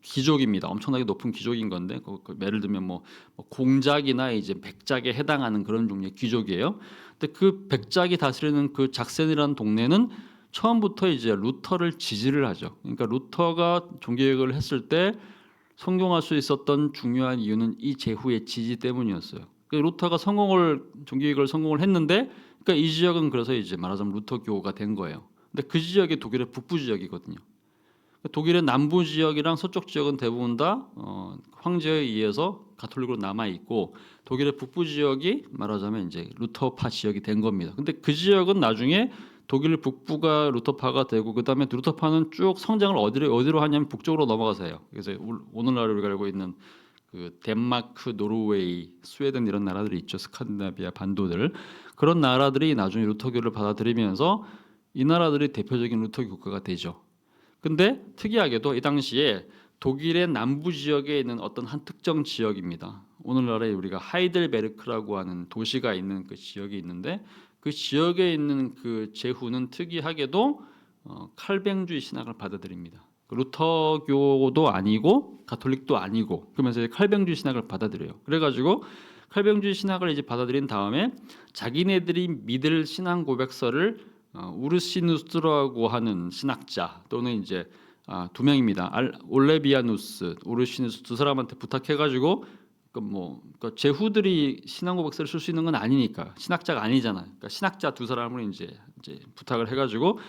귀족입니다. 엄청나게 높은 귀족인 건데, 예를 들면 뭐 공작이나 이제 백작에 해당하는 그런 종류의 귀족이에요. 근데 그 백작이 다스리는 그 작센이라는 동네는 처음부터 이제 루터를 지지를 하죠. 그러니까 루터가 종교개혁을 했을 때 성공할 수 있었던 중요한 이유는 이 제후의 지지 때문이었어요. 루터가 종교개혁을 성공을 했는데 그러니까 이 지역은 그래서 이제 말하자면 루터교가 된 거예요. 근데 그 지역이 독일의 북부 지역이거든요. 독일의 남부 지역이랑 서쪽 지역은 대부분 다 황제에 의해서 가톨릭으로 남아 있고 독일의 북부 지역이 말하자면 이제 루터파 지역이 된 겁니다. 근데 그 지역은 나중에 독일 북부가 루터파가 되고 그다음에 루터파는 쭉 성장을 어디로 하냐면 북쪽으로 넘어가서요. 그래서 오늘날 우리가 알고 있는 그 덴마크, 노르웨이, 스웨덴 이런 나라들이 있죠. 스칸디나비아 반도들 그런 나라들이 나중에 루터교를 받아들이면서 이 나라들이 대표적인 루터 국가가 되죠. 근데 특이하게도 이 당시에 독일의 남부 지역에 있는 어떤 한 특정 지역입니다. 오늘날에 우리가 하이델베르크라고 하는 도시가 있는 그 지역이 있는데 그 지역에 있는 그 제후는 특이하게도 칼뱅주의 신학을 받아들입니다. 루터교도 아니고 가톨릭도 아니고 그러면서 칼뱅주의 신학을 받아들여요. 그래가지고 칼뱅주의 신학을 이제 받아들인 다음에 자기네들이 믿을 신앙 고백서를 우르시누스라고 하는 신학자 또는 이제 두 명입니다. 올레비아누스, 우르시누스 두 사람한테 부탁해가지고 그러니까 제후들이 신앙 고백서를 쓸 수 있는 건 아니니까 신학자가 아니잖아요. 그러니까 신학자 두 사람을 이제 부탁을 해가지고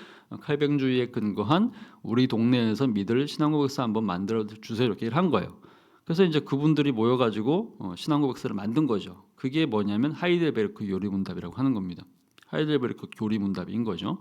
칼뱅주의에 근거한 우리 동네에서 믿을 신앙 고백서 한번 만들어 주세요 이렇게 한 거예요. 그래서 이제 그분들이 모여가지고 신앙 고백서를 만든 거죠. 그게 뭐냐면 하이델베르크 요리문답이라고 하는 겁니다. 하이델베르크 교리문답인 거죠.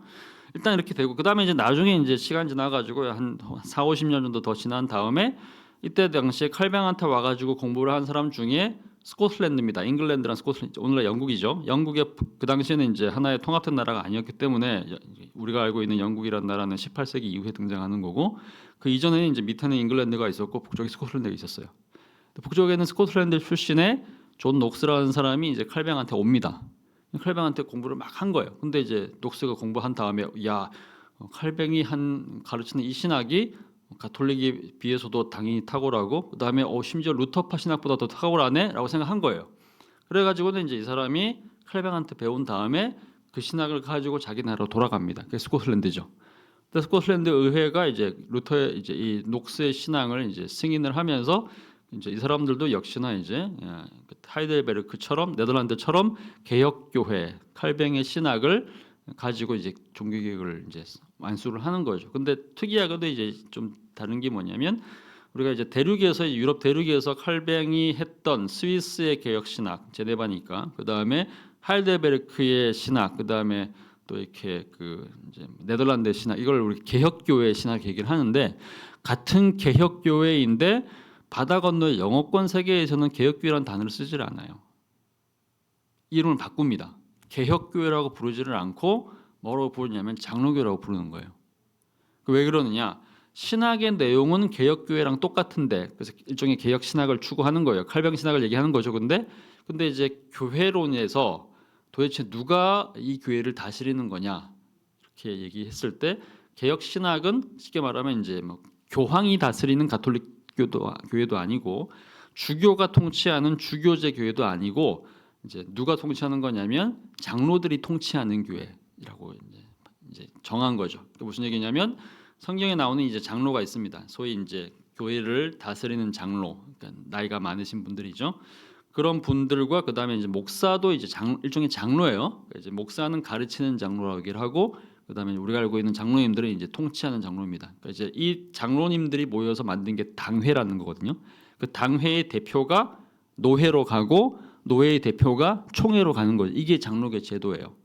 일단 이렇게 되고 그다음에 이제 나중에 이제 시간 지나가지고 한 4, 50년 정도 더 지난 다음에 이때 당시에 칼뱅한테 와가지고 공부를 한 사람 중에 스코틀랜드입니다. 잉글랜드랑 스코틀랜드 오늘날 영국이죠. 영국의 그 당시에는 이제 하나의 통합된 나라가 아니었기 때문에 우리가 알고 있는 영국이라는 나라는 18세기 이후에 등장하는 거고 그 이전에는 이제 밑에는 잉글랜드가 있었고 북쪽에 스코틀랜드가 있었어요. 북쪽에는 스코틀랜드 출신의 존 녹스라는 사람이 이제 칼뱅한테 옵니다. 칼뱅한테 공부를 막 한 거예요. 근데 이제 녹스가 공부한 다음에 칼뱅이 가르치는 이 신학이 가톨릭에 비해서도 당연히 탁월하고 그다음에 심지어 루터파 신학보다 더 탁월하네라고 생각한 거예요. 그래가지고는 이제 이 사람이 칼뱅한테 배운 다음에 그 신학을 가지고 자기 나라로 돌아갑니다. 그게 스코틀랜드죠. 근데 스코틀랜드 의회가 이제 루터의 이제 이 녹스의 신앙을 이제 승인을 하면서 이제 이 사람들도 역시나 이제 하이델베르크처럼 네덜란드처럼 개혁교회 칼뱅의 신학을 가지고 이제 종교개혁을 이제 완수를 하는 거죠. 근데 특이하게도 이제 좀 다른 게 뭐냐면 우리가 이제 대륙에서 유럽 대륙에서 칼뱅이 했던 스위스의 개혁 신학 제네바니까 그 다음에 하이델베르크의 신학 그 다음에 또 이렇게 그 이제 네덜란드의 신학 이걸 우리 개혁교회 신학 얘기를 하는데 같은 개혁교회인데 바다 건너의 영어권 세계에서는 개혁교회라는 단어를 쓰질 않아요. 이름을 바꿉니다. 개혁교회라고 부르지를 않고 뭐라고 부르냐면 장로교라고 부르는 거예요. 왜 그러느냐? 신학의 내용은 개혁교회랑 똑같은데 그래서 일종의 개혁 신학을 추구하는 거예요. 칼뱅 신학을 얘기하는 거죠. 근데 이제 교회론에서 도대체 누가 이 교회를 다스리는 거냐 이렇게 얘기했을 때 개혁 신학은 쉽게 말하면 이제 뭐 교황이 다스리는 가톨릭 교회도 아니고 주교가 통치하는 주교제 교회도 아니고 이제 누가 통치하는 거냐면 장로들이 통치하는 교회라고 이제 정한 거죠. 무슨 얘기냐면 성경에 나오는 이제 장로가 있습니다. 소위 이제 교회를 다스리는 장로, 그러니까 나이가 많으신 분들이죠. 그런 분들과 그 다음에 이제 목사도 이제 일종의 장로예요. 이제 목사는 가르치는 장로라고 얘기를 하고 그 다음에 우리가 알고 있는 장로님들은 이제 통치하는 장로입니다. 그러니까 이제 이 장로님들이 모여서 만든 게 당회라는 거거든요. 그 당회의 대표가 노회로 가고 노회의 대표가 총회로 가는 거죠. 이게 장로교 제도예요.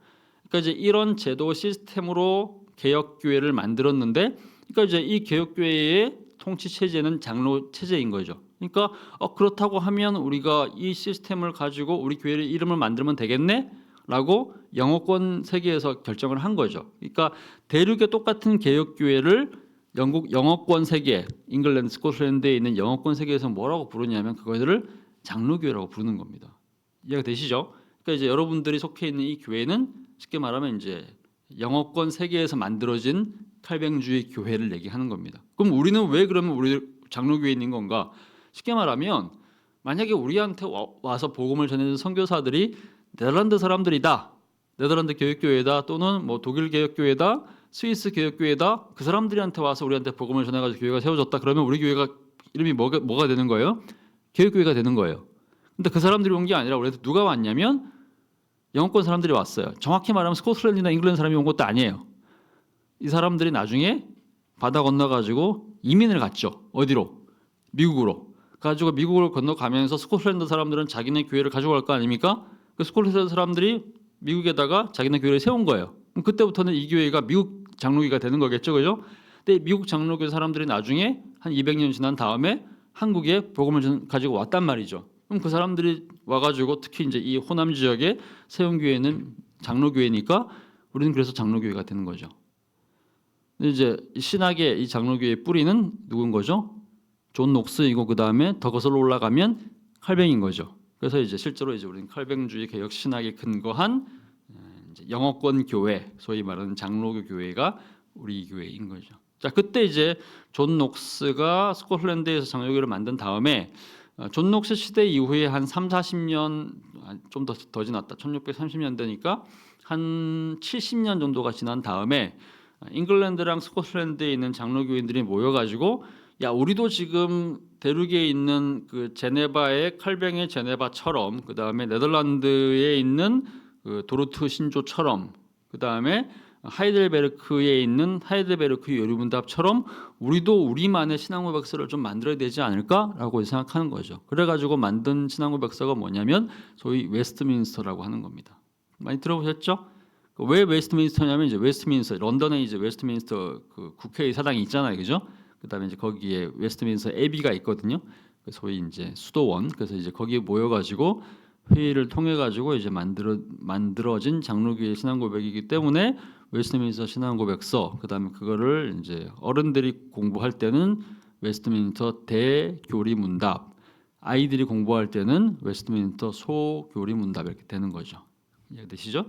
그러니까 이제 이런 제도 시스템으로 개혁교회를 만들었는데, 그러니까 이제 이 개혁교회의 통치 체제는 장로 체제인 거죠. 그러니까 그렇다고 하면 우리가 이 시스템을 가지고 우리 교회의 이름을 만들면 되겠네? 라고 영어권 세계에서 결정을 한 거죠. 그러니까 대륙의 똑같은 개혁교회를 영국 영어권 세계, 잉글랜드, 스코틀랜드에 있는 영어권 세계에서 뭐라고 부르냐면 그것을 장로교회라고 부르는 겁니다. 이해가 되시죠? 그러니까 이제 여러분들이 속해 있는 이 교회는 쉽게 말하면 이제 영어권 세계에서 만들어진 칼뱅주의 교회를 얘기하는 겁니다. 그럼 우리는 왜 그러면 우리 장로교회에 있는 건가? 쉽게 말하면 만약에 우리한테 와서 복음을 전해준 선교사들이 네덜란드 사람들이다, 네덜란드 개혁교회다, 또는 뭐 독일 개혁교회다, 스위스 개혁교회다, 그 사람들한테 와서 우리한테 복음을 전해가지고 교회가 세워졌다. 그러면 우리 교회가 이름이 뭐가 되는 거예요? 개혁교회가 되는 거예요. 근데 그 사람들이 온 게 아니라 우리한테 누가 왔냐면 영어권 사람들이 왔어요. 정확히 말하면 스코틀랜드나 잉글랜드 사람이 온 것도 아니에요. 이 사람들이 나중에 바다 건너가지고 이민을 갔죠. 어디로? 미국으로. 가지고 미국을 건너가면서 스코틀랜드 사람들은 자기네 교회를 가져갈 거 아닙니까? 그 스코틀랜드 사람들이 미국에다가 자기네 교회를 세운 거예요. 그럼 그때부터는 이 교회가 미국 장로교가 되는 거겠죠, 그죠? 근데 미국 장로교 사람들이 나중에 한 200년 지난 다음에 한국에 복음을 가지고 왔단 말이죠. 그럼 그 사람들이 와가지고 특히 이제 이 호남 지역에 세운 교회는 장로교회니까 우리는 그래서 장로교회가 되는 거죠. 근데 이제 신학의 이 장로교회의 뿌리는 누군 거죠? 존 녹스이고 그 다음에 더 거슬러 올라가면 칼뱅인 거죠. 그래서 이제 실제로 이제 우리는 칼뱅주의 개혁 신학에 근거한 이제 영어권 교회, 소위 말하는 장로교 교회가 우리 교회인 거죠. 자, 그때 이제 존 녹스가 스코틀랜드에서 장로교를 만든 다음에 존 녹스 시대 이후에 한 3, 40년 좀 더 지났다. 1630년대니까 한 70년 정도가 지난 다음에 잉글랜드랑 스코틀랜드에 있는 장로교인들이 모여가지고 야, 우리도 지금 대륙에 있는 그 제네바의 칼뱅의 제네바처럼, 그 다음에 네덜란드에 있는 그 도르트 신조처럼, 그 다음에 하이델베르크에 있는 하이델베르크 요리문답처럼 우리도 우리만의 신앙고백서를 좀 만들어야 되지 않을까라고 생각하는 거죠. 그래가지고 만든 신앙고백서가 뭐냐면 소위 웨스트민스터라고 하는 겁니다. 많이 들어보셨죠? 왜 웨스트민스터냐면 이제 웨스트민스터, 런던에 이제 웨스트민스터 그 국회의 사당이 있잖아요, 그죠? 그다음에 이제 거기에 웨스트민스터 애비가 있거든요. 소위 이제 수도원. 그래서 이제 거기에 모여가지고 회의를 통해 가지고 이제 만들어진 장로교의 신앙고백이기 때문에 웨스트민스터 신앙고백서. 그다음에 그거를 이제 어른들이 공부할 때는 웨스트민스터 대교리문답, 아이들이 공부할 때는 웨스트민스터 소교리문답 이렇게 되는 거죠. 이해되시죠?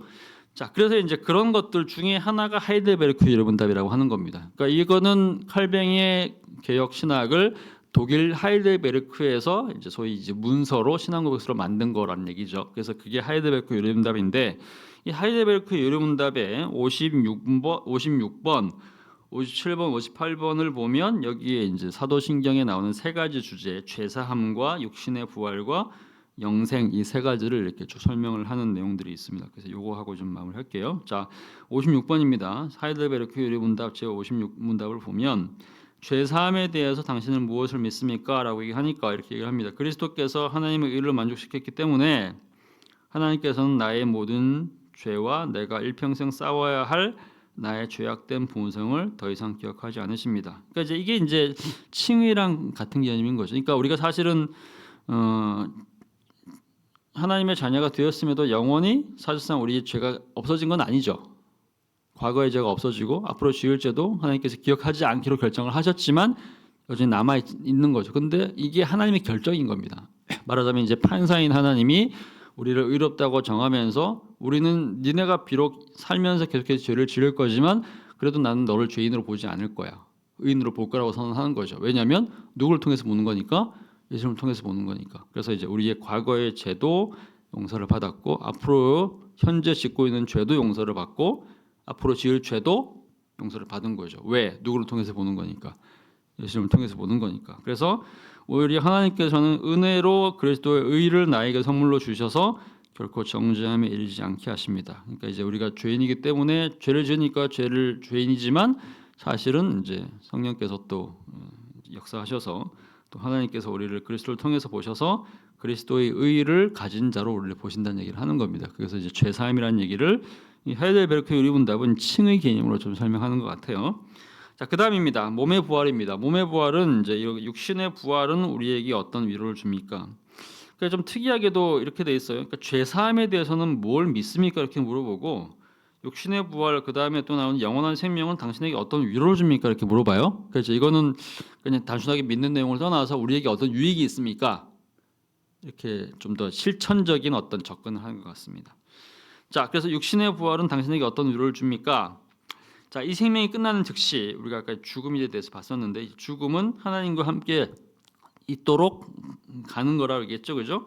자, 그래서 이제 그런 것들 중에 하나가 하이델베르크 요리문답이라고 하는 겁니다. 그러니까 이거는 칼뱅의 개혁 신학을 독일 하이델베르크에서 이제 소위 이제 문서로 신앙고백서로 만든 거란 얘기죠. 그래서 그게 하이델베르크 요리문답인데 이 하이델베르크 요리문답의 56번, 57번, 58번을 보면 여기에 이제 사도신경에 나오는 세 가지 주제, 죄사함과 육신의 부활과 영생 이 세 가지를 이렇게 쭉 설명을 하는 내용들이 있습니다. 그래서 요거 하고 좀 마무리할게요. 자, 56번입니다. 하이델베르크 요리문답 제 56문답을 보면 죄사함에 대해서 당신은 무엇을 믿습니까? 라고 얘기하니까 이렇게 얘기합니다. 그리스도께서 하나님의 의를 만족시켰기 때문에 하나님께서는 나의 모든 죄와 내가 일평생 싸워야 할 나의 죄악된 본성을 더 이상 기억하지 않으십니다. 그러니까 이게 이제 칭의랑 같은 개념인 거죠. 그러니까 우리가 사실은 하나님의 자녀가 되었음에도 영원히 사실상 우리의 죄가 없어진 건 아니죠. 과거의 죄가 없어지고 앞으로 지을 죄도 하나님께서 기억하지 않기로 결정을 하셨지만 여전히 남아 있는 거죠. 근데 이게 하나님의 결정인 겁니다. 말하자면 이제 판사인 하나님이 우리를 의롭다고 정하면서 우리는 니네가 비록 살면서 계속해서 죄를 지을 거지만 그래도 나는 너를 죄인으로 보지 않을 거야. 의인으로 볼 거라고 선언하는 거죠. 왜냐하면 누구를 통해서 보는 거니까? 예수님을 통해서 보는 거니까. 그래서 이제 우리의 과거의 죄도 용서를 받았고 앞으로 현재 짓고 있는 죄도 용서를 받고 앞으로 지을 죄도 용서를 받은 거죠. 왜? 누구를 통해서 보는 거니까. 예수님을 통해서 보는 거니까. 그래서 오히려 하나님께서는 은혜로 그리스도의 의를 나에게 선물로 주셔서 결코 정죄함에 이르지 않게 하십니다. 그러니까 이제 우리가 죄인이기 때문에 죄를 지으니까 죄인이지만 사실은 이제 성령께서 또 역사하셔서 또 하나님께서 우리를 그리스도를 통해서 보셔서 그리스도의 의를 가진 자로 우리를 보신다는 얘기를 하는 겁니다. 그래서 이제 죄사함이라는 얘기를 이 하이델베르크 요리문답은 칭의 개념으로 좀 설명하는 것 같아요. 자, 그다음입니다. 몸의 부활입니다. 몸의 부활은 이제 육신의 부활은 우리에게 어떤 위로를 줍니까? 그러니까 좀 특이하게도 이렇게 돼 있어요. 그러니까 죄사함에 대해서는 뭘 믿습니까? 이렇게 물어보고 육신의 부활 그다음에 또 나오는 영원한 생명은 당신에게 어떤 위로를 줍니까? 이렇게 물어봐요. 그래서 이거는 그냥 단순하게 믿는 내용을 떠나서 우리에게 어떤 유익이 있습니까? 이렇게 좀 더 실천적인 어떤 접근을 하는 것 같습니다. 자, 그래서 육신의 부활은 당신에게 어떤 위로를 줍니까? 자, 이 생명이 끝나는 즉시 우리가 아까 죽음에 대해서 봤었는데 죽음은 하나님과 함께 있도록 가는 거라고 얘기했죠, 그죠?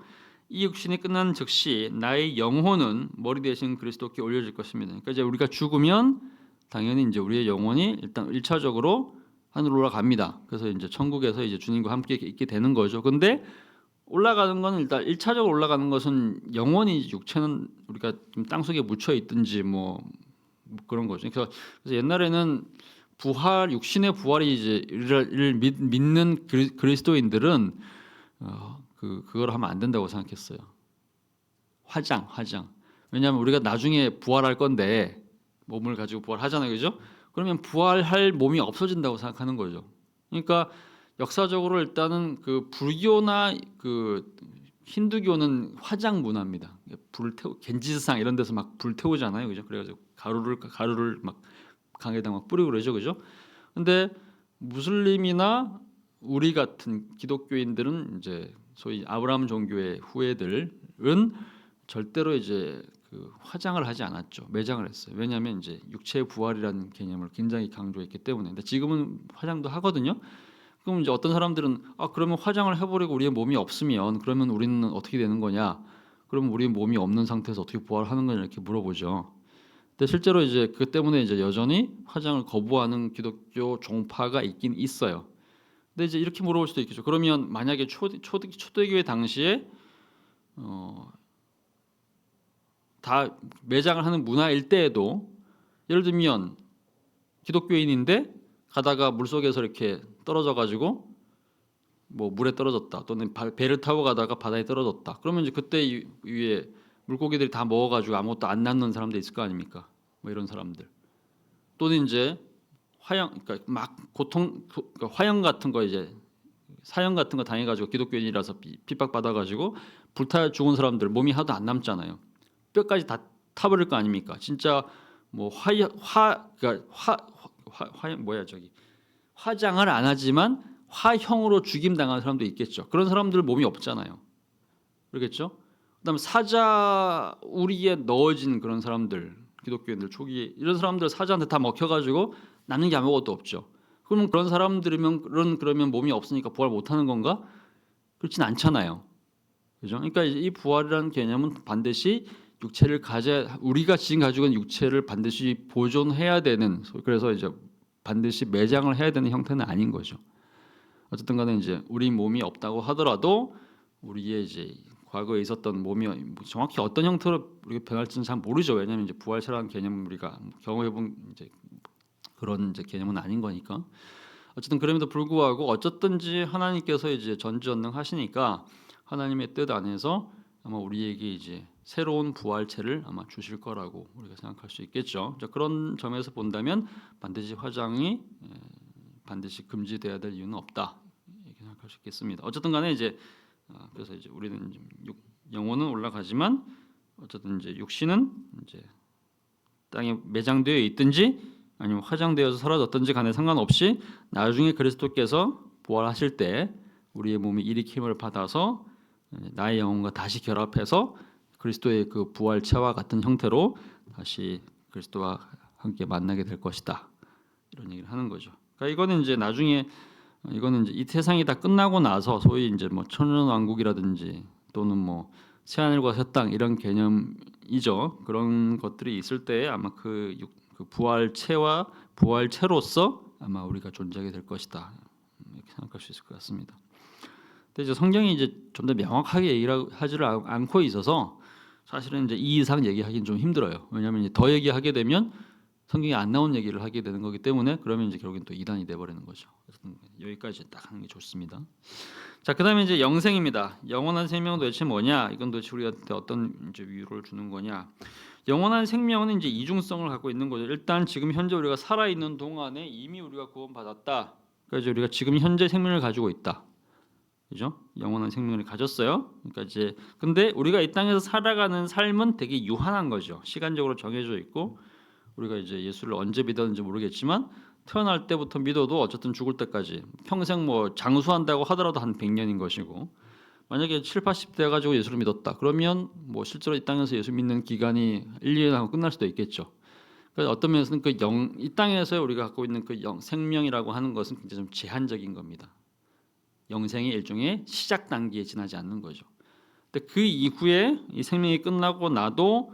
이 육신이 끝나는 즉시 나의 영혼은 머리 대신 그리스도께 올려질 것입니다. 그러니까 이제 우리가 죽으면 당연히 이제 우리의 영혼이 일단 1차적으로 하늘로 올라갑니다. 그래서 이제 천국에서 이제 주님과 함께 있게 되는 거죠. 근데 올라가는 건 일단 1차적으로 올라가는 것은 영원히 육체는 우리가 좀 땅속에 묻혀 있든지 뭐 그런 거죠. 그래서 옛날에는 부활 육신의 부활이 이제를 믿는 그리스도인들은 그걸 하면 안 된다고 생각했어요. 화장. 왜냐하면 우리가 나중에 부활할 건데 몸을 가지고 부활하잖아요, 그죠? 그러면 부활할 몸이 없어진다고 생각하는 거죠. 그러니까 역사적으로 일단은 그 불교나 그 힌두교는 화장 문화입니다. 겐지스상 이런 데서 막 불 태우잖아요, 그죠? 그래가지고 가루를 막 강에다 막 뿌리고 그러죠, 그죠? 근데 무슬림이나 우리 같은 기독교인들은 이제 소위 아브라함 종교의 후예들은 절대로 이제 그 화장을 하지 않았죠. 매장을 했어요. 왜냐하면 이제 육체의 부활이라는 개념을 굉장히 강조했기 때문에. 근데 지금은 화장도 하거든요. 그럼 이제 어떤 사람들은 그러면 화장을 해버리고 우리의 몸이 없으면 그러면 우리는 어떻게 되는 거냐? 그러면 우리 몸이 없는 상태에서 어떻게 부활하는 거냐 이렇게 물어보죠. 근데 실제로 이제 그 때문에 이제 여전히 화장을 거부하는 기독교 종파가 있긴 있어요. 근데 이제 이렇게 물어볼 수도 있겠죠. 그러면 만약에 초대교회 당시에 다 매장을 하는 문화일 때에도 예를 들면 기독교인인데 가다가 물속에서 이렇게 떨어져 가지고 뭐 물에 떨어졌다 또는 배를 타고 가다가 바다에 떨어졌다. 그러면 이제 그때 위에 물고기들이 다 먹어가지고 아무것도 안 남는 사람들 있을 거 아닙니까? 뭐 이런 사람들 또는 이제 그러니까 막 그러니까 화형 같은 거 이제 사형 같은 거 당해가지고 기독교인이라서 핍박 받아가지고 불타 죽은 사람들 몸이 하나도 안 남잖아요. 뼈까지 다 타버릴 거 아닙니까? 진짜 뭐 그러니까 화장을 안 하지만 화형으로 죽임 당한 사람도 있겠죠. 그런 사람들 몸이 없잖아요. 그렇겠죠? 그다음에 사자 우리에 넣어진 그런 사람들, 기독교인들 초기에 이런 사람들 사자한테 다 먹혀가지고 남는 게 아무것도 없죠. 그러면 그런 사람들이면 그러면 몸이 없으니까 부활 못하는 건가? 그렇진 않잖아요. 그죠? 그러니까 이 부활이라는 개념은 반드시 우리가 지금 가지고 있는 육체를 반드시 보존해야 되는, 그래서 이제 반드시 매장을 해야 되는 형태는 아닌 거죠. 어쨌든 간에 이제 우리 몸이 없다고 하더라도 우리의 이제 과거에 있었던 몸이 정확히 어떤 형태로 우리가 변할지는 잘 모르죠. 왜냐하면 이제 부활체라는 개념은 우리가 경험해본 이제 그런 이제 개념은 아닌 거니까. 어쨌든 그럼에도 불구하고 어쨌든지 하나님께서 이제 전지전능하시니까 하나님의 뜻 안에서 아마 우리에게 이제 새로운 부활체를 아마 주실 거라고 우리가 생각할 수 있겠죠. 그런 점에서 본다면 반드시 화장이 반드시 금지돼야 될 이유는 없다 이렇게 생각할 수 있겠습니다. 어쨌든 간에 이제 그래서 이제 우리는 영혼은 올라가지만 어쨌든 이제 육신은 이제 땅에 매장되어 있든지 아니면 화장되어서 사라졌든지 간에 상관없이 나중에 그리스도께서 부활하실 때 우리의 몸이 일으킴을 받아서 나의 영혼과 다시 결합해서 그리스도의 그 부활체와 같은 형태로 다시 그리스도와 함께 만나게 될 것이다. 이런 얘기를 하는 거죠. 그러니까 이거는 이제 나중에 이거는 이제 이 세상이 다 끝나고 나서 소위 이제 뭐 천년왕국이라든지 또는 뭐 새하늘과 새 땅 이런 개념이죠. 그런 것들이 있을 때 아마 그 부활체와 부활체로서 아마 우리가 존재하게 될 것이다. 이렇게 생각할 수 있을 것 같습니다. 근데 이제 성경이 이제 좀 더 명확하게 얘기를 하지를 않고 있어서 사실은 이제 이 이상 얘기하기는 좀 힘들어요. 왜냐하면 이제 더 얘기하게 되면 성경에 안 나온 얘기를 하게 되는 거기 때문에 그러면 이제 결국엔 또 이단이 돼 버리는 거죠. 여기까지 딱 하는 게 좋습니다. 자, 그다음에 이제 영생입니다. 영원한 생명은 도대체 뭐냐? 이건 도대체 우리한테 어떤 이제 위로를 주는 거냐? 영원한 생명은 이제 이중성을 갖고 있는 거죠. 일단 지금 현재 우리가 살아 있는 동안에 이미 우리가 구원받았다. 그래서 우리가 지금 현재 생명을 가지고 있다. 그죠? 영원한 생명을 가졌어요. 그러니까 이제 근데 우리가 이 땅에서 살아가는 삶은 되게 유한한 거죠. 시간적으로 정해져 있고 우리가 이제 예수를 언제 믿었는지 모르겠지만 태어날 때부터 믿어도 어쨌든 죽을 때까지 평생 뭐 장수한다고 하더라도 한 100년인 것이고 만약에 7, 80대 가지고 예수를 믿었다. 그러면 뭐 실제로 이 땅에서 예수 믿는 기간이 1, 2년 하고 끝날 수도 있겠죠. 그래서 어떤 면에서는 이 땅에서 우리가 갖고 있는 생명이라고 하는 것은 굉장히 좀 제한적인 겁니다. 영생의 일종의 시작 단계에 지나지 않는 거죠. 근데 그 이후에 이 생명이 끝나고 나도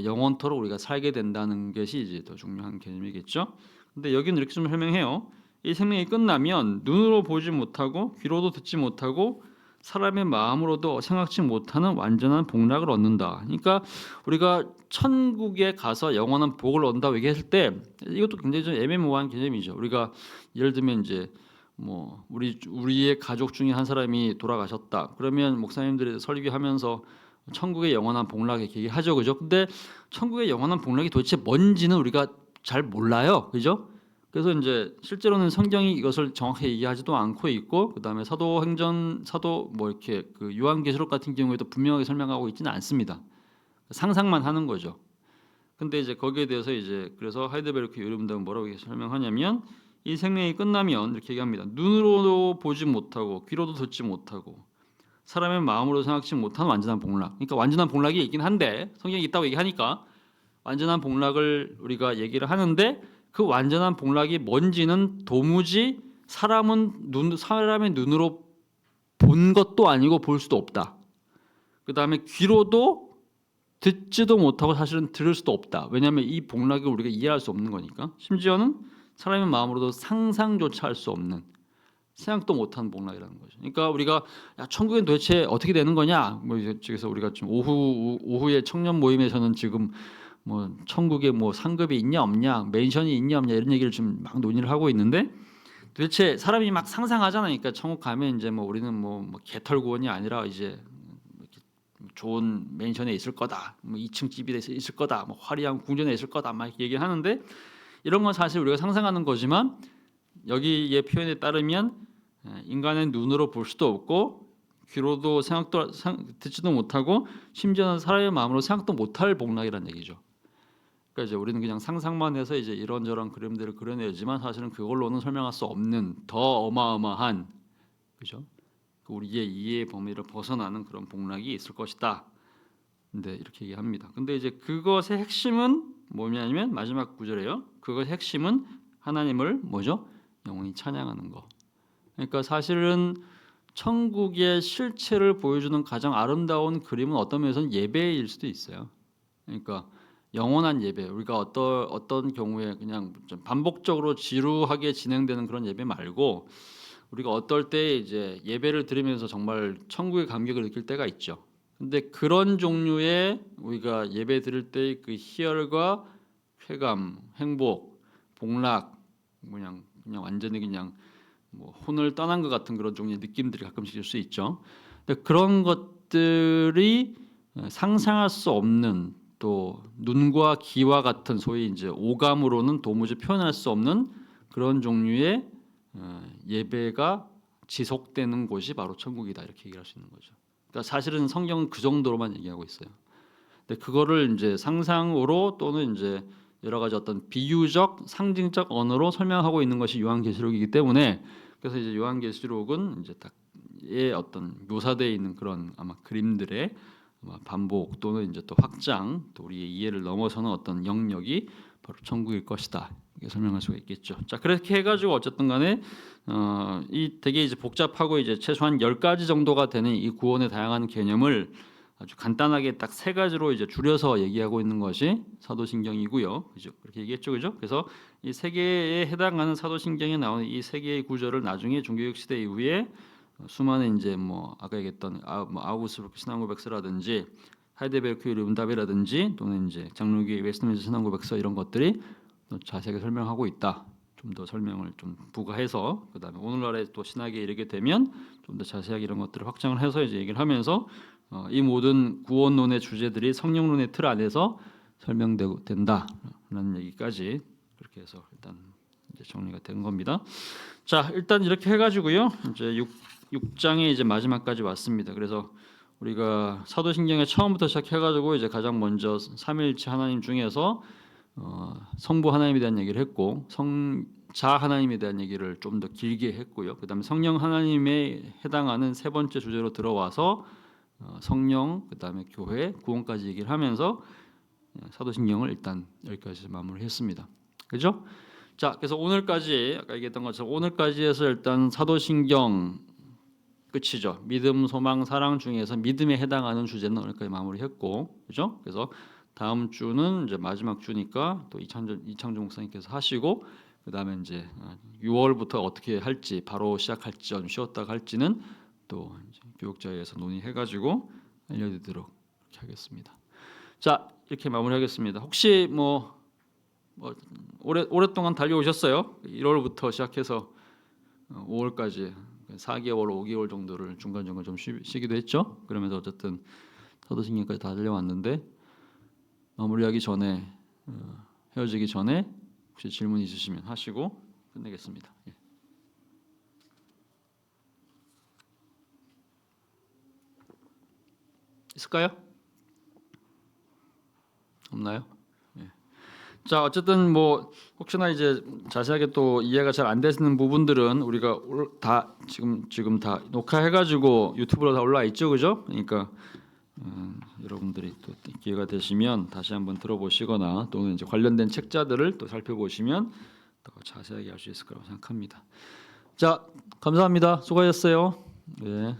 영원토록 우리가 살게 된다는 것이 이제 더 중요한 개념이겠죠. 근데 여기는 이렇게 좀 설명해요. 이 생명이 끝나면 눈으로 보지 못하고 귀로도 듣지 못하고 사람의 마음으로도 생각지 못하는 완전한 복락을 얻는다. 그러니까 우리가 천국에 가서 영원한 복을 얻는다고 얘기했을 때 이것도 굉장히 좀 애매모호한 개념이죠. 우리가 예를 들면 이제 뭐 우리의 가족 중에 한 사람이 돌아가셨다. 그러면 목사님들이 설교하면서 천국의 영원한 복락에 얘기하죠, 그죠? 근데 천국의 영원한 복락이 도대체 뭔지는 우리가 잘 몰라요, 그죠? 그래서 이제 실제로는 성경이 이것을 정확히 얘기하지도 않고 있고, 그다음에 사도행전, 사도 뭐 이렇게 그 요한계시록 같은 경우에도 분명하게 설명하고 있지는 않습니다. 상상만 하는 거죠. 근데 이제 거기에 대해서 이제 그래서 하이델베르크 요즘은 뭐라고 설명하냐면 이 생명이 끝나면 이렇게 얘기합니다. 눈으로도 보지 못하고 귀로도 듣지 못하고 사람의 마음으로 생각지 못하는 완전한 복락. 그러니까 완전한 복락이 있긴 한데 성경이 있다고 얘기하니까 완전한 복락을 우리가 얘기를 하는데 그 완전한 복락이 뭔지는 도무지 사람의 눈으로 본 것도 아니고 볼 수도 없다. 그 다음에 귀로도 듣지도 못하고 사실은 들을 수도 없다. 왜냐하면 이 복락을 우리가 이해할 수 없는 거니까. 심지어는 사람의 마음으로도 상상조차 할 수 없는, 생각도 못하는 복락이라는 거죠. 그러니까 우리가 야, 천국엔 도대체 어떻게 되는 거냐? 뭐 그래서 우리가 지금 오후에 청년 모임에서는 지금 뭐 천국에 뭐 상급이 있냐 없냐, 맨션이 있냐 없냐 이런 얘기를 좀 막 논의를 하고 있는데 도대체 사람이 막 상상하잖아요. 그러니까 천국 가면 이제 뭐 우리는 뭐 개털구원이 아니라 이제 좋은 맨션에 있을 거다, 뭐 2층 집에 있을 거다, 뭐 화려한 궁전에 있을 거다 막 얘기하는데 이런 건 사실 우리가 상상하는 거지만 여기의 표현에 따르면 인간의 눈으로 볼 수도 없고 귀로도 듣지도 못하고 심지어는 사람의 마음으로 생각도 못할 복락이라는 얘기죠. 그러니까 이제 우리는 그냥 상상만 해서 이제 이런저런 그림들을 그려내지만 사실은 그걸로는 설명할 수 없는 더 어마어마한, 그죠? 우리의 이해의 범위를 벗어나는 그런 복락이 있을 것이다. 근데 이렇게 얘기합니다. 근데 이제 그것의 핵심은 뭐냐면 마지막 구절이에요. 그것의 핵심은 하나님을 뭐죠? 영원히 찬양하는 거. 그러니까 사실은 천국의 실체를 보여주는 가장 아름다운 그림은 어떤 면에서는 예배일 수도 있어요. 그러니까 영원한 예배, 우리가 어떤 경우에 그냥 좀 반복적으로 지루하게 진행되는 그런 예배 말고 우리가 어떨 때 이제 예배를 드리면서 정말 천국의 감격을 느낄 때가 있죠. 근데 그런 종류의 우리가 예배 드릴 때의 그 희열과 쾌감, 행복, 복락, 그냥 완전히 그냥 뭐 혼을 떠난 것 같은 그런 종류의 느낌들이 가끔씩 일 수 있죠. 근데 그런 것들이 상상할 수 없는, 또 눈과 귀와 같은 소위 이제 오감으로는 도무지 표현할 수 없는 그런 종류의 예배가 지속되는 곳이 바로 천국이다, 이렇게 얘기할 수 있는 거죠. 그러니까 사실은 성경은 그 정도로만 얘기하고 있어요. 근데 그거를 이제 상상으로 또는 이제 여러 가지 어떤 비유적, 상징적 언어로 설명하고 있는 것이 요한계시록이기 때문에 그래서 이제 요한계시록은 이제 딱의 어떤 묘사되어 있는 그런 아마 그림들의 아마 반복 또는 이제 또 확장, 또 우리의 이해를 넘어서는 어떤 영역이 바로 천국일 것이다, 이렇게 설명할 수가 있겠죠. 자, 그렇게 해가지고 어쨌든 간에 이 되게 이제 복잡하고 이제 최소한 10가지 정도가 되는 이 구원의 다양한 개념을 아주 간단하게 딱 3가지로 이제 줄여서 얘기하고 있는 것이 사도신경이고요, 그죠? 그렇게 얘기했죠, 그죠? 그래서 이 3개에 해당하는 사도신경에 나오는 이 3개의 구절을 나중에 종교개혁 시대 이후에 수많은 이제 뭐 아까 얘기했던 아우구스부르크 신앙고백서라든지 하이델베르크 르문답이라든지 또는 이제 장로교회 웨스트민스터 신앙고백서 이런 것들이 또 자세하게 설명하고 있다. 좀 더 설명을 좀 부가해서 그다음에 오늘날에 또 신학에 이르게 되면 좀 더 자세하게 이런 것들을 확장을 해서 이제 얘기를 하면서 이 모든 구원론의 주제들이 성령론의 틀 안에서 설명된다라는 얘기까지 그렇게 해서 일단 이제 정리가 된 겁니다. 자, 일단 이렇게 해가지고요. 이제 6장의 이제 마지막까지 왔습니다. 그래서 우리가 사도신경의 처음부터 시작해가지고 이제 가장 먼저 삼위일체 하나님 중에서 성부 하나님에 대한 얘기를 했고 성자 하나님에 대한 얘기를 좀 더 길게 했고요. 그다음에 성령 하나님에 해당하는 3번째 주제로 들어와서 성령, 그다음에 교회, 구원까지 얘기를 하면서 사도신경을 일단 여기까지 마무리했습니다. 그죠? 자, 그래서 오늘까지 아까 얘기했던 것처럼 오늘까지 해서 일단 사도신경 끝이죠. 믿음, 소망, 사랑 중에서 믿음에 해당하는 주제는 오늘까지 마무리했고, 그죠? 그래서 다음 주는 이제 마지막 주니까 또 이창조 목사님께서 하시고, 그 다음에 이제 6월부터 어떻게 할지 바로 시작할지 좀 쉬었다가 할지는 또 이제 교육자회에서 논의해가지고 알려드리도록 이렇게 하겠습니다. 자, 이렇게 마무리하겠습니다. 혹시 뭐 오랫동안 달려오셨어요? 1월부터 시작해서 5월까지 4개월, 5개월 정도를 중간중간 좀 쉬기도 했죠. 그러면서 어쨌든 사도신경까지 다 달려왔는데 마무리하기 전에 헤어지기 전에 혹시 질문 있으시면 하시고 끝내겠습니다. 예. 있을까요? 없나요? 예. 자, 어쨌든 뭐 혹시나 이제 자세하게 또 이해가 잘 안 되시는 부분들은 우리가 다 지금 다 녹화해가지고 유튜브로 다 올라와 있죠, 그죠? 그러니까 여러분들이 또 기회가 되시면 다시 한번 들어보시거나 또는 이제 관련된 책자들을 또 살펴보시면 더 자세하게 알 수 있을 거라고 생각합니다. 자, 감사합니다. 수고하셨어요. 네.